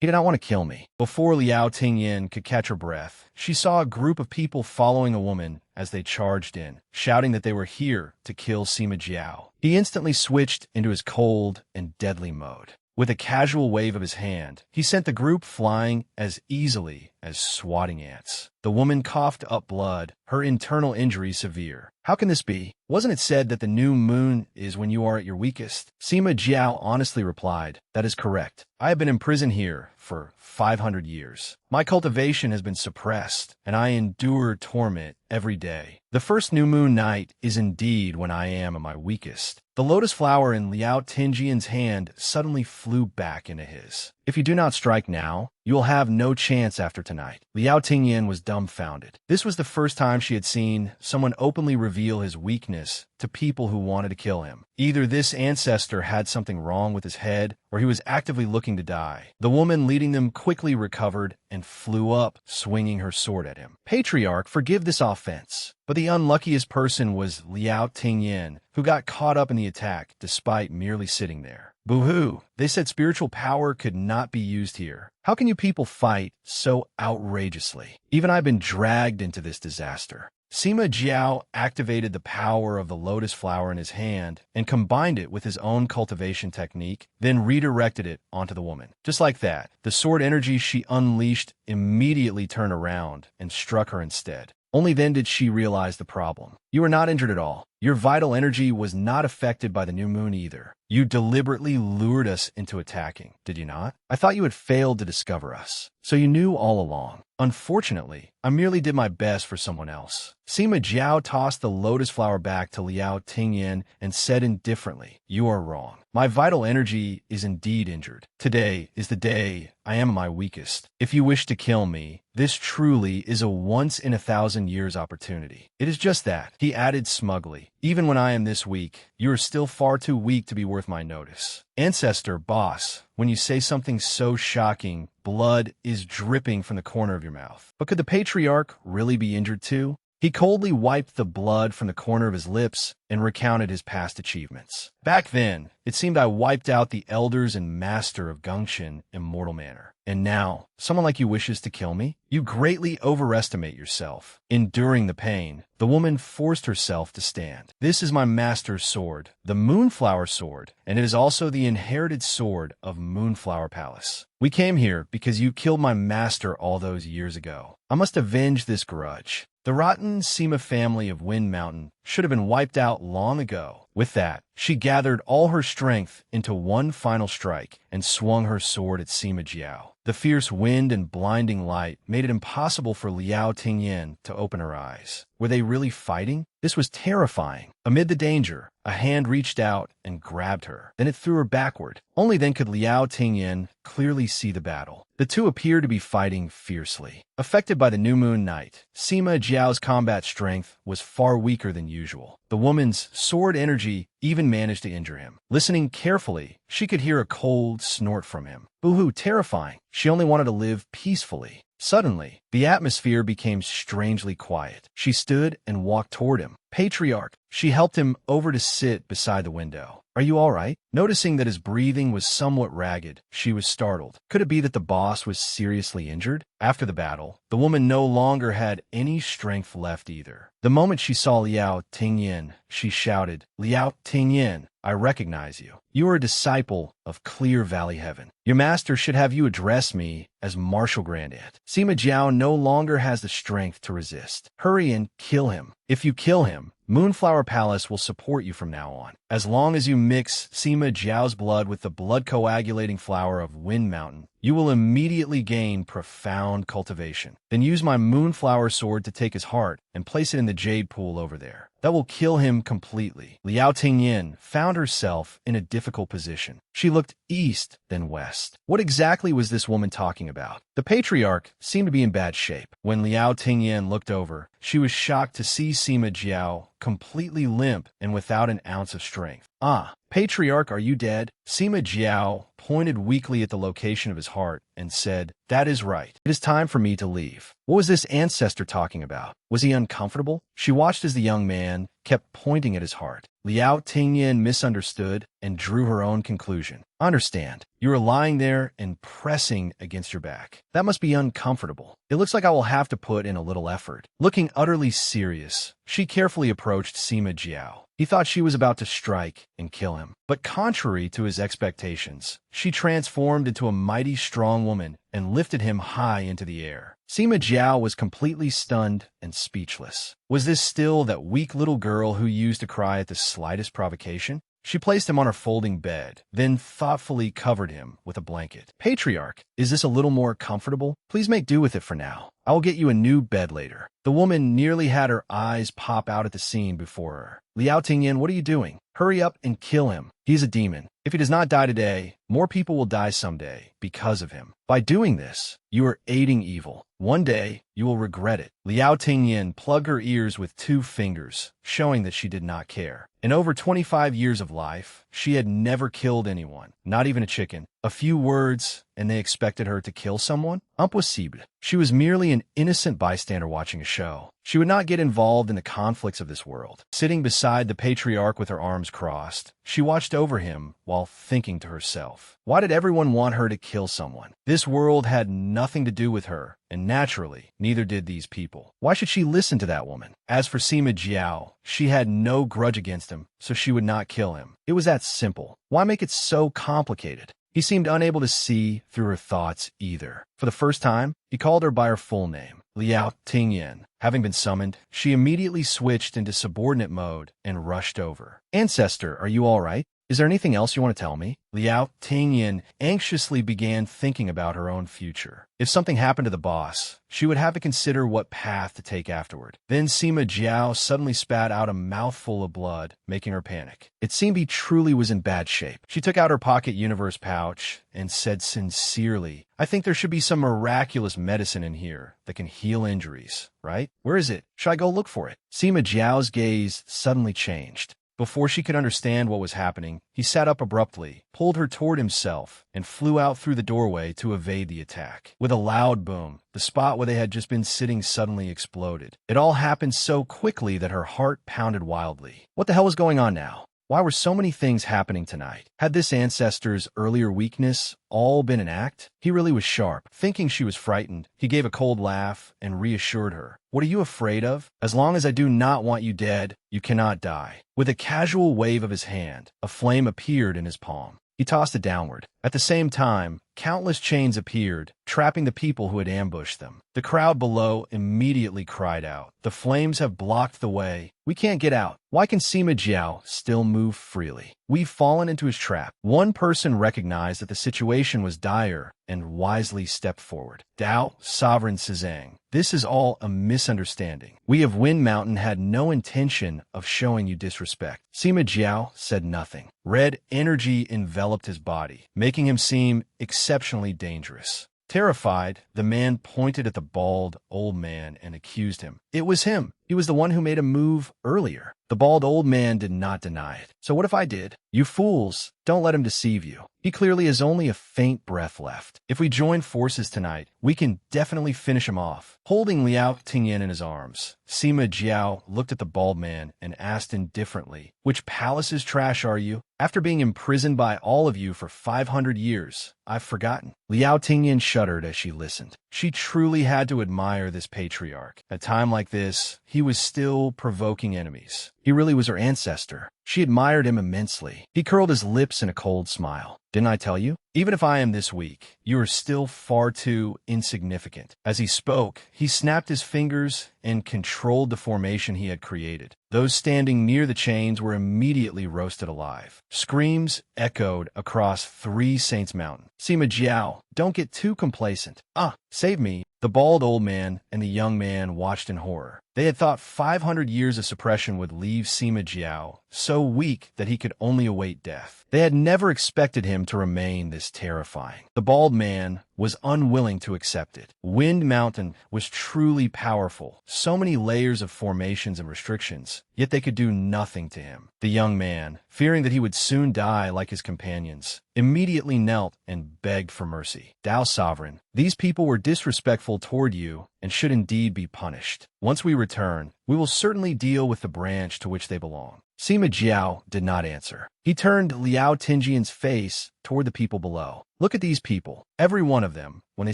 He did not want to kill me. Before Liao Tingyin could catch her breath, she saw a group of people following a woman as they charged in, shouting that they were here to kill Sima Jiao. He instantly switched into his cold and deadly mode. With a casual wave of his hand, he sent the group flying as easily as swatting ants. The woman coughed up blood, her internal injury severe. How can this be? Wasn't it said that the new moon is when you are at your weakest? Sima Jiao honestly replied, that is correct. I have been imprisoned here for 500 years. My cultivation has been suppressed, and I endure torment every day. The first new moon night is indeed when I am at my weakest. The lotus flower in Liao Tingyian's hand suddenly flew back into his. If you do not strike now, you will have no chance after tonight. Liao Tingyin was dumbfounded. This was the first time she had seen someone openly reveal his weakness to people who wanted to kill him. Either this ancestor had something wrong with his head, or he was actively looking to die. The woman leading them quickly recovered and flew up, swinging her sword at him. Patriarch, forgive this offense. But the unluckiest person was Liao Tingyin, who got caught up in the attack despite merely sitting there. Boo-hoo! They said spiritual power could not be used here. How can you people fight so outrageously? Even I've been dragged into this disaster. Sima Jiao activated the power of the lotus flower in his hand and combined it with his own cultivation technique, then redirected it onto the woman. Just like that, the sword energy she unleashed immediately turned around and struck her instead. Only then did she realize the problem. You were not injured at all. Your vital energy was not affected by the new moon either. You deliberately lured us into attacking, did you not? I thought you had failed to discover us, so you knew all along. Unfortunately, I merely did my best for someone else. Sima Jiao tossed the lotus flower back to Liao Tingyin and said indifferently, you are wrong. My vital energy is indeed injured. Today is the day I am at my weakest. If you wish to kill me, this truly is a once-in-a-thousand-years opportunity. It is just that, he added smugly. Even when I am this weak, you are still far too weak to be worth my notice. Ancestor, boss, when you say something so shocking, blood is dripping from the corner of your mouth. But could the patriarch really be injured too? He coldly wiped the blood from the corner of his lips and recounted his past achievements. Back then, it seemed I wiped out the elders and master of Gongxin in mortal manner. And now, someone like you wishes to kill me? You greatly overestimate yourself. Enduring the pain, the woman forced herself to stand. This is my master's sword, the Moonflower Sword, and it is also the inherited sword of Moonflower Palace. We came here because you killed my master all those years ago. I must avenge this grudge. The rotten Sima family of Wind Mountain should have been wiped out long ago. With that, she gathered all her strength into one final strike and swung her sword at Sima Jiao. The fierce wind and blinding light made it impossible for Liao Tingyin to open her eyes. Were they really fighting? This was terrifying. Amid the danger, a hand reached out and grabbed her. Then it threw her backward. Only then could Liao Tingyin clearly see the battle. The two appeared to be fighting fiercely. Affected by the new moon night, Sima Jiao's combat strength was far weaker than usual. The woman's sword energy even managed to injure him. Listening carefully, she could hear a cold snort from him. Boo-hoo, terrifying. She only wanted to live peacefully. Suddenly, the atmosphere became strangely quiet. She stood and walked toward him. Patriarch, she helped him over to sit beside the window. Are you all right? Noticing that his breathing was somewhat ragged, she was startled. Could it be that the boss was seriously injured? After the battle, the woman no longer had any strength left either. The moment she saw Liao Tingyin, she shouted, Liao Tingyin, I recognize you. You are a disciple of Clear Valley Heaven. Your master should have you address me as martial grandaunt. Sima Jiao no longer has the strength to resist. Hurry and kill him. If you kill him, Moonflower Palace will support you from now on. As long as you mix Sima Jiao's blood with the blood-coagulating flower of Wind Mountain, you will immediately gain profound cultivation. Then use my Moonflower Sword to take his heart and place it in the jade pool over there. That will kill him completely. Liao Tingyin found herself in a difficult position. She looked east, then west. What exactly was this woman talking about? The patriarch seemed to be in bad shape. When Liao Tingyin looked over, she was shocked to see Sima Jiao completely limp and without an ounce of strength. Ah, Patriarch, are you dead? Sima Jiao pointed weakly at the location of his heart and said, "That is right. It is time for me to leave." What was this ancestor talking about? Was he uncomfortable? She watched as the young man kept pointing at his heart. Liao Tingyin misunderstood and drew her own conclusion. Understand, you are lying there and pressing against your back. That must be uncomfortable. It looks like I will have to put in a little effort. Looking utterly serious, she carefully approached Sima Jiao. He thought she was about to strike and kill him. But contrary to his expectations, she transformed into a mighty strong woman and lifted him high into the air. Sima Jiao was completely stunned and speechless. Was this still that weak little girl who used to cry at the slightest provocation? She placed him on her folding bed, then thoughtfully covered him with a blanket. "Patriarch, is this a little more comfortable? Please make do with it for now. I will get you a new bed later." The woman nearly had her eyes pop out at the scene before her. "Liao Tingyin, what are you doing? Hurry up and kill him. He's a demon. If he does not die today, more people will die someday because of him. By doing this, you are aiding evil. One day, you will regret it." Liao Tingyin plugged her ears with 2 fingers, showing that she did not care. In over 25 years of life, she had never killed anyone, not even a chicken. A few words, and they expected her to kill someone? Impossible. She was merely an innocent bystander watching a show. She would not get involved in the conflicts of this world. Sitting beside the patriarch with her arms crossed, she watched over him while thinking to herself, why did everyone want her to kill someone? This world had nothing to do with her, and naturally, neither did these people. Why should she listen to that woman? As for Sima Jiao, she had no grudge against him, so she would not kill him. It was that simple. Why make it so complicated? He seemed unable to see through her thoughts either. For the first time, he called her by her full name, Liao Tingyin. Having been summoned, she immediately switched into subordinate mode and rushed over. "Ancestor, are you all right? Is there anything else you want to tell me?" Liao Tingyin anxiously began thinking about her own future. If something happened to the boss, she would have to consider what path to take afterward. Then Sima Jiao suddenly spat out a mouthful of blood, making her panic. It seemed he truly was in bad shape. She took out her pocket universe pouch and said sincerely, "I think there should be some miraculous medicine in here that can heal injuries, right? Where is it? Should I go look for it?" Sima Jiao's gaze suddenly changed. Before she could understand what was happening, he sat up abruptly, pulled her toward himself, and flew out through the doorway to evade the attack. With a loud boom, the spot where they had just been sitting suddenly exploded. It all happened so quickly that her heart pounded wildly. What the hell was going on now? Why were so many things happening tonight? Had this ancestor's earlier weakness all been an act? He really was sharp. Thinking she was frightened, he gave a cold laugh and reassured her. "What are you afraid of? As long as I do not want you dead, you cannot die." With a casual wave of his hand, a flame appeared in his palm. He tossed it downward. At the same time, countless chains appeared, trapping the people who had ambushed them. The crowd below immediately cried out, "The flames have blocked the way. We can't get out. Why can Sima Jiao still move freely? We've fallen into his trap." One person recognized that the situation was dire and wisely stepped forward. "Dao, Sovereign Sizang, this is all a misunderstanding. We of Wind Mountain had no intention of showing you disrespect." Sima Jiao said nothing. Red energy enveloped his body, making him seem exceptionally dangerous. Terrified, the man pointed at the bald old man and accused him. It was him. He was the one who made a move earlier. The bald old man did not deny it. "So what if I did?" "You fools, don't let him deceive you. He clearly has only a faint breath left. If we join forces tonight, we can definitely finish him off." Holding Liao Tingyin in his arms, Sima Jiao looked at the bald man and asked indifferently, "Which palace's trash are you? After being imprisoned by all of you for 500 years, I've forgotten." Liao Tingyin shuddered as she listened. She truly had to admire this patriarch. At a time like this, he was still provoking enemies. He really was her ancestor. She admired him immensely. He curled his lips in a cold smile. Didn't I tell you? Even if I am this weak, you are still far too insignificant. As he spoke, he snapped his fingers and controlled the formation he had created. Those standing near the chains were immediately roasted alive. Screams echoed across Three Saints Mountain. Sima Jiao, don't get too complacent. Ah, save me. The bald old man and the young man watched in horror. They had thought 500 years of suppression would leave Sima Jiao so weak that he could only await death. They had never expected him to remain this terrifying. The bald man was unwilling to accept it. Wind Mountain was truly powerful, so many layers of formations and restrictions, yet they could do nothing to him. The young man, fearing that he would soon die like his companions, immediately knelt and begged for mercy. Tao Sovereign, these people were disrespectful toward you and should indeed be punished. Once we return, we will certainly deal with the branch to which they belong. Sima Jiao did not answer. He turned Liao Tinjian's face toward the people below. Look at these people. Every one of them, when they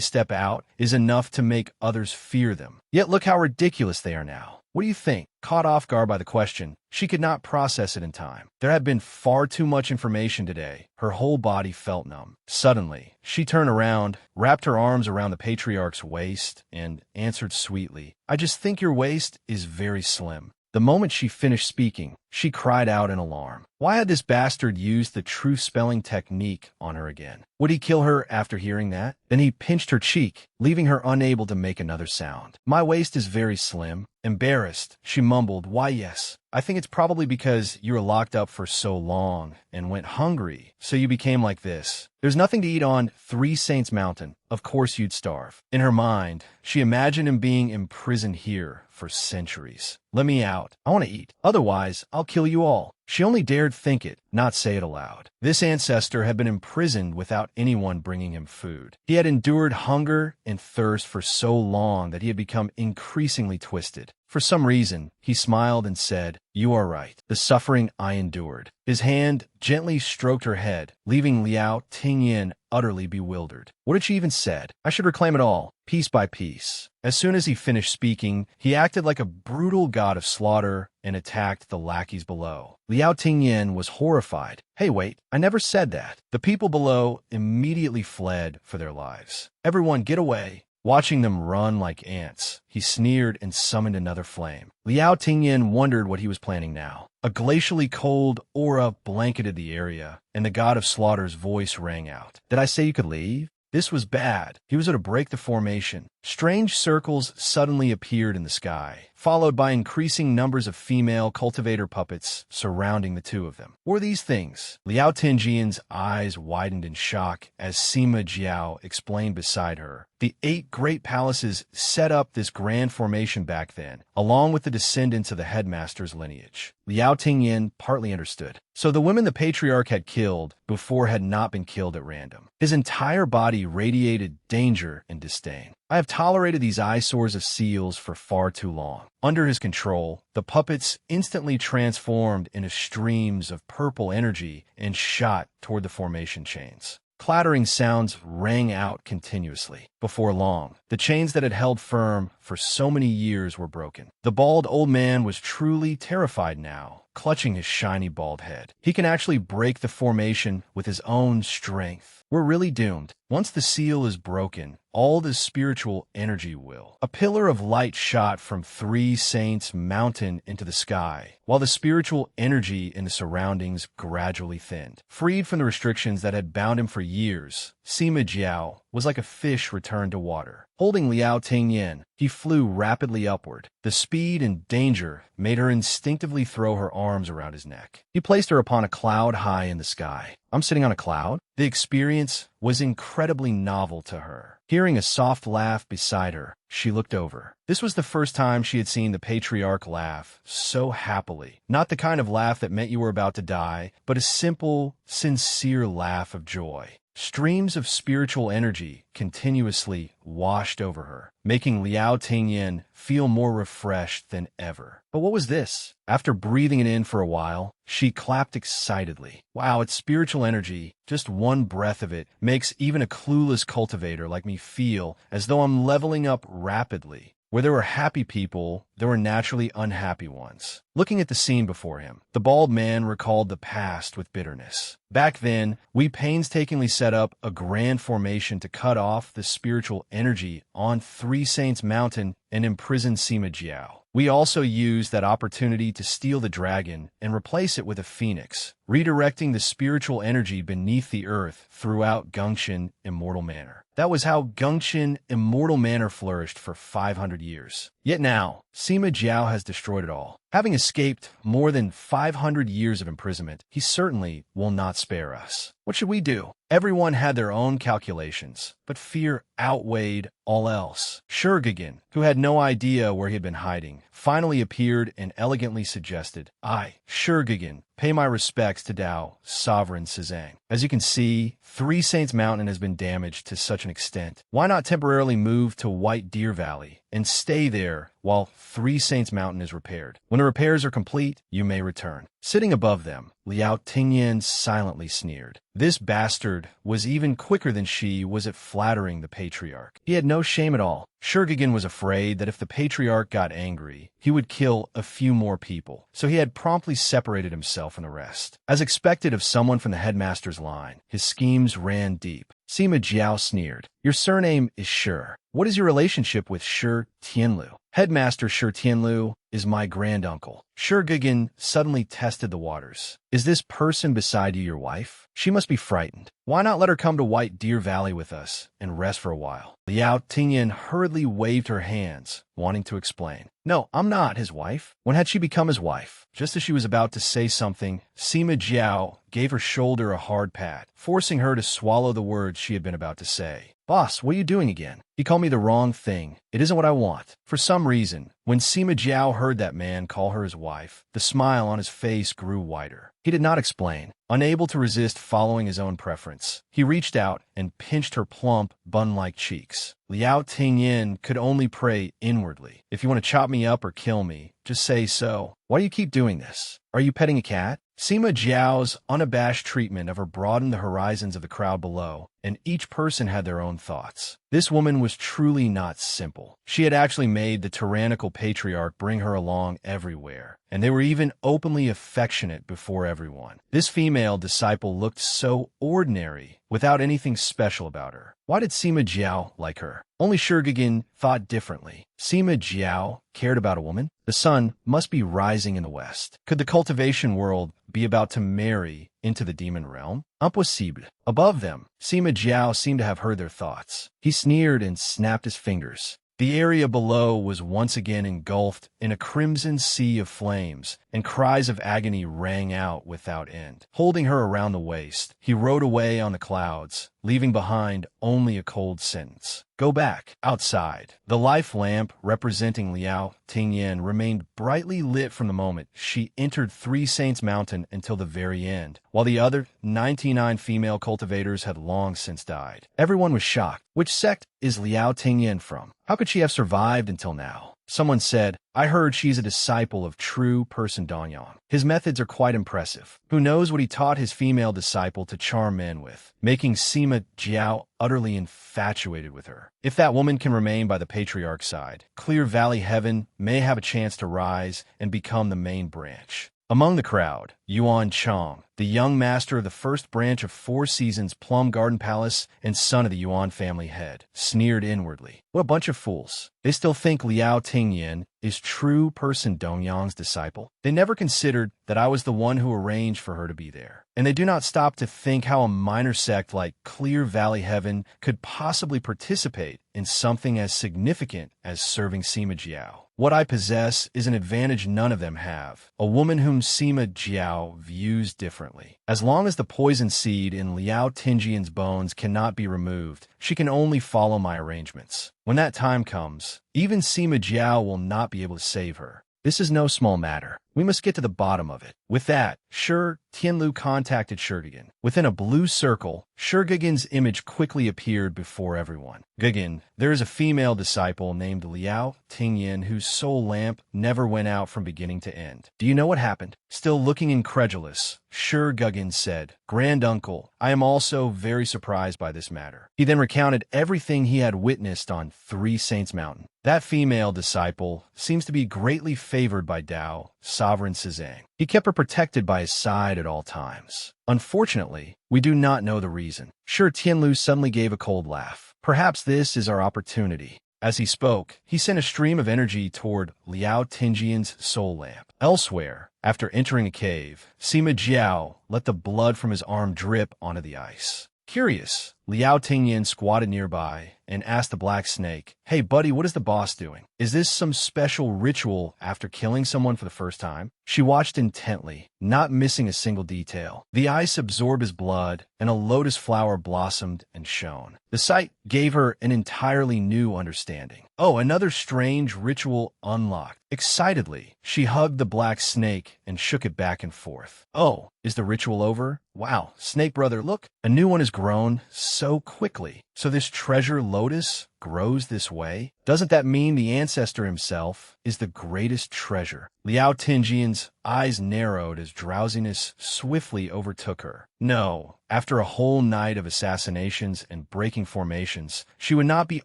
step out, is enough to make others fear them. Yet look how ridiculous they are now. What do you think? Caught off guard by the question, she could not process it in time. There had been far too much information today. Her whole body felt numb. Suddenly, she turned around, wrapped her arms around the patriarch's waist, and answered sweetly, I just think your waist is very slim. The moment she finished speaking, she cried out in alarm. Why had this bastard used the truth spelling technique on her again? Would he kill her after hearing that? Then he pinched her cheek, leaving her unable to make another sound. My waist is very slim. Embarrassed, she mumbled, why yes. I think it's probably because you were locked up for so long and went hungry, so you became like this. There's nothing to eat on Three Saints Mountain. Of course you'd starve. In her mind, she imagined him being imprisoned here for centuries. Let me out. I want to eat. Otherwise, I'll kill you all. She only dared think it, not say it aloud. This ancestor had been imprisoned without anyone bringing him food. He had endured hunger and thirst for so long that he had become increasingly twisted. For some reason, he smiled and said, you are right. The suffering I endured. His hand gently stroked her head, leaving Liao Tingyin utterly bewildered. What had she even said? I should reclaim it all, piece by piece. As soon as he finished speaking, he acted like a brutal god of slaughter and attacked the lackeys below. Liao Tingyin was horrified. Hey, wait, I never said that. The people below immediately fled for their lives. Everyone get away. Watching them run like ants, he sneered and summoned another flame. Liao Tingyin wondered what he was planning now. A glacially cold aura blanketed the area, and the god of slaughter's voice rang out. Did I say you could leave? This was bad. He was going to break the formation. Strange circles suddenly appeared in the sky, followed by increasing numbers of female cultivator puppets surrounding the two of them. What were these things? Liao Tinjian's eyes widened in shock as Sima Jiao explained beside her. The 8 great palaces set up this grand formation back then, along with the descendants of the headmaster's lineage. Liao Tingyin partly understood. So the women the patriarch had killed before had not been killed at random. His entire body radiated danger and disdain. I have tolerated these eyesores of seals for far too long. Under his control, the puppets instantly transformed into streams of purple energy and shot toward the formation chains. Clattering sounds rang out continuously. Before long, the chains that had held firm for so many years were broken. The bald old man was truly terrified now, clutching his shiny bald head. He can actually break the formation with his own strength. We're really doomed. Once the seal is broken, all the spiritual energy will. A pillar of light shot from Three Saints Mountain into the sky, while the spiritual energy in the surroundings gradually thinned. Freed from the restrictions that had bound him for years, Sima Jiao was like a fish returned to water. Holding Liao Tingyin, he flew rapidly upward. The speed and danger made her instinctively throw her arms around his neck. He placed her upon a cloud high in the sky. I'm sitting on a cloud? The experience was incredibly novel to her. Hearing a soft laugh beside her, she looked over. This was the first time she had seen the patriarch laugh so happily. Not the kind of laugh that meant you were about to die, but a simple, sincere laugh of joy. Streams of spiritual energy continuously washed over her, making Liao Tingyin feel more refreshed than ever. But what was this? After breathing it in for a while, she clapped excitedly. Wow, it's spiritual energy. Just one breath of it makes even a clueless cultivator like me feel as though I'm leveling up rapidly. Where there were happy people, there were naturally unhappy ones. Looking at the scene before him, the bald man recalled the past with bitterness. Back then, we painstakingly set up a grand formation to cut off the spiritual energy on Three Saints Mountain and imprison Sima Jiao. We also used that opportunity to steal the dragon and replace it with a phoenix, redirecting the spiritual energy beneath the earth throughout Gongchen Immortal Manor. That was how Gongchen Immortal Manor flourished for 500 years. Yet now, Sima Jiao has destroyed it all. Having escaped more than 500 years of imprisonment, he certainly will not spare us. What should we do? Everyone had their own calculations, but fear outweighed all else. Shurgigin, who had no idea where he had been hiding, finally appeared and elegantly suggested, "I, Shurgigin, pay my respects to Dao, Sovereign Sizang. As you can see, Three Saints Mountain has been damaged to such an extent. Why not temporarily move to White Deer Valley and stay there while Three Saints Mountain is repaired? When the repairs are complete, you may return." Sitting above them, Liao Tingyan silently sneered. This bastard was even quicker than she was at flattering the patriarch. He had no shame at all. Shurgigin was afraid that if the patriarch got angry, he would kill a few more people, so he had promptly separated himself from the rest. As expected of someone from the headmaster's line, his schemes ran deep. Sima Jiao sneered. "Your surname is Shur. What is your relationship with Shur Tianlu?" "Headmaster Shur Tianlu is my granduncle." Shurgigin suddenly tested the waters. "Is this person beside you your wife? She must be frightened. Why not let her come to White Deer Valley with us and rest for a while?" Liao Tingyan hurriedly waved her hands, wanting to explain. "No, I'm not his wife." When had she become his wife? Just as she was about to say something, Sima Jiao gave her shoulder a hard pat, forcing her to swallow the words she had been about to say. "Boss, what are you doing again? You called me the wrong thing. It isn't what I want." For some reason, when Sima Jiao heard that man call her his wife, the smile on his face grew wider. He did not explain. Unable to resist following his own preference, he reached out and pinched her plump, bun-like cheeks. Liao Tingyin could only pray inwardly. "If you want to chop me up or kill me, just say so. Why do you keep doing this? Are you petting a cat?" Sima Jiao's unabashed treatment of her broadened the horizons of the crowd below, and each person had their own thoughts. This woman was truly not simple. She had actually made the tyrannical patriarch bring her along everywhere, and they were even openly affectionate before everyone. This female disciple looked so ordinary, without anything special about her. Why did Sima Jiao like her? Only Shurgigin thought differently. Sima Jiao cared about a woman? The sun must be rising in the west. Could the cultivation world be about to marry into the demon realm? Impossible. Above them, Sima Jiao seemed to have heard their thoughts. He sneered and snapped his fingers. The area below was once again engulfed in a crimson sea of flames, and cries of agony rang out without end. Holding her around the waist, he rode away on the clouds, leaving behind only a cold sentence. "Go back, outside." The life lamp representing Liao Tingyan remained brightly lit from the moment she entered Three Saints Mountain until the very end, while the other 99 female cultivators had long since died. Everyone was shocked. Which sect is Liao Tingyan from? How could she have survived until now? Someone said, "I heard she's a disciple of true person Dongyang. His methods are quite impressive. Who knows what he taught his female disciple to charm men with, making Sima Jiao utterly infatuated with her. If that woman can remain by the patriarch's side, Clear Valley Heaven may have a chance to rise and become the main branch." Among the crowd, Yuan Chong, the young master of the first branch of Four Seasons Plum Garden Palace and son of the Yuan family head, sneered inwardly. "What a bunch of fools. They still think Liao Tingyan is true person Dongyang's disciple. They never considered that I was the one who arranged for her to be there. And they do not stop to think how a minor sect like Clear Valley Heaven could possibly participate in something as significant as serving Sima Jiao. What I possess is an advantage none of them have, a woman whom Sima Jiao views differently. As long as the poison seed in Liao Tingyan's bones cannot be removed, she can only follow my arrangements. When that time comes, even Sima Jiao will not be able to save her. This is no small matter. We must get to the bottom of it. With that, Shi Tianlu contacted Shurgagin. Within a blue circle, Shurgagin's image quickly appeared before everyone. Gugin, there is a female disciple named Liao Tingyan whose soul lamp never went out from beginning to end. Do you know what happened? Still looking incredulous, Shurgagin said, Grand Uncle, I am also very surprised by this matter. He then recounted everything he had witnessed on Three Saints Mountain. That female disciple seems to be greatly favored by Dao, Sovereign Sizang. He kept her protected by his side at all times. Unfortunately, we do not know the reason. Shi Tianlu suddenly gave a cold laugh. Perhaps this is our opportunity. As he spoke, he sent a stream of energy toward Liao Tingyan's soul lamp. Elsewhere, after entering a cave, Sima Jiao let the blood from his arm drip onto the ice. Curious, Liao Tingyan squatted nearby and asked the black snake, Hey buddy, what is the boss doing? Is this some special ritual after killing someone for the first time? She watched intently, not missing a single detail. The ice absorbed his blood, and a lotus flower blossomed and shone. The sight gave her an entirely new understanding. Oh, another strange ritual unlocked. Excitedly, she hugged the black snake and shook it back and forth. Oh, is the ritual over? Wow, snake brother, look, a new one has grown so quickly. So this treasure lotus grows this way? Doesn't that mean the Ancestor himself is the greatest treasure? Liao Tingyan's eyes narrowed as drowsiness swiftly overtook her. No, after a whole night of assassinations and breaking formations, she would not be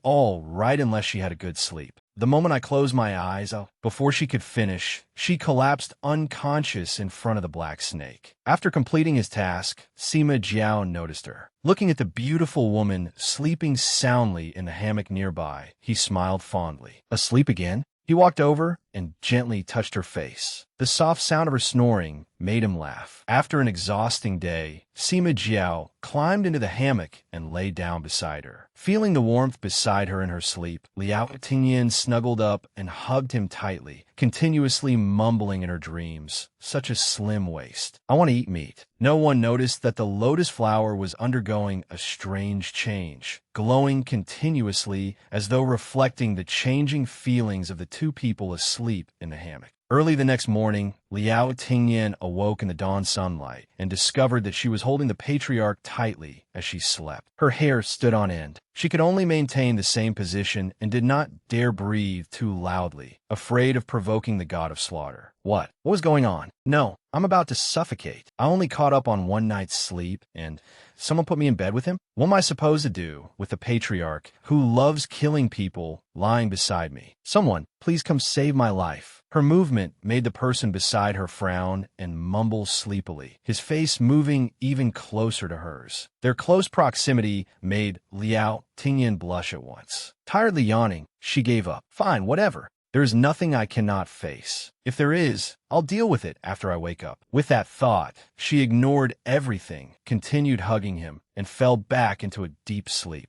all right unless she had a good sleep. The moment I closed my eyes, before she could finish, she collapsed unconscious in front of the black snake. After completing his task, Sima Jiao noticed her. Looking at the beautiful woman sleeping soundly in the hammock nearby, he smiled fondly. Asleep again? He walked over and gently touched her face. The soft sound of her snoring made him laugh. After an exhausting day, Sima Jiao climbed into the hammock and lay down beside her. Feeling the warmth beside her in her sleep, Liao Tingyan snuggled up and hugged him tightly, continuously mumbling in her dreams, such a slim waist. I want to eat meat. No one noticed that the lotus flower was undergoing a strange change, glowing continuously as though reflecting the changing feelings of the two people asleep in the hammock. Early the next morning, Liao Tingyan awoke in the dawn sunlight and discovered that she was holding the patriarch tightly as she slept. Her hair stood on end. She could only maintain the same position and did not dare breathe too loudly, afraid of provoking the god of slaughter. What? What was going on? No, I'm about to suffocate. I only caught up on one night's sleep, and someone put me in bed with him? What am I supposed to do with the patriarch who loves killing people lying beside me? Someone, please come save my life. Her movement made the person beside her frown and mumble sleepily, his face moving even closer to hers. Their close proximity made Liao Tingyan blush at once. Tiredly yawning, she gave up. Fine, whatever. There is nothing I cannot face. If there is, I'll deal with it after I wake up. With that thought, she ignored everything, continued hugging him, and fell back into a deep sleep.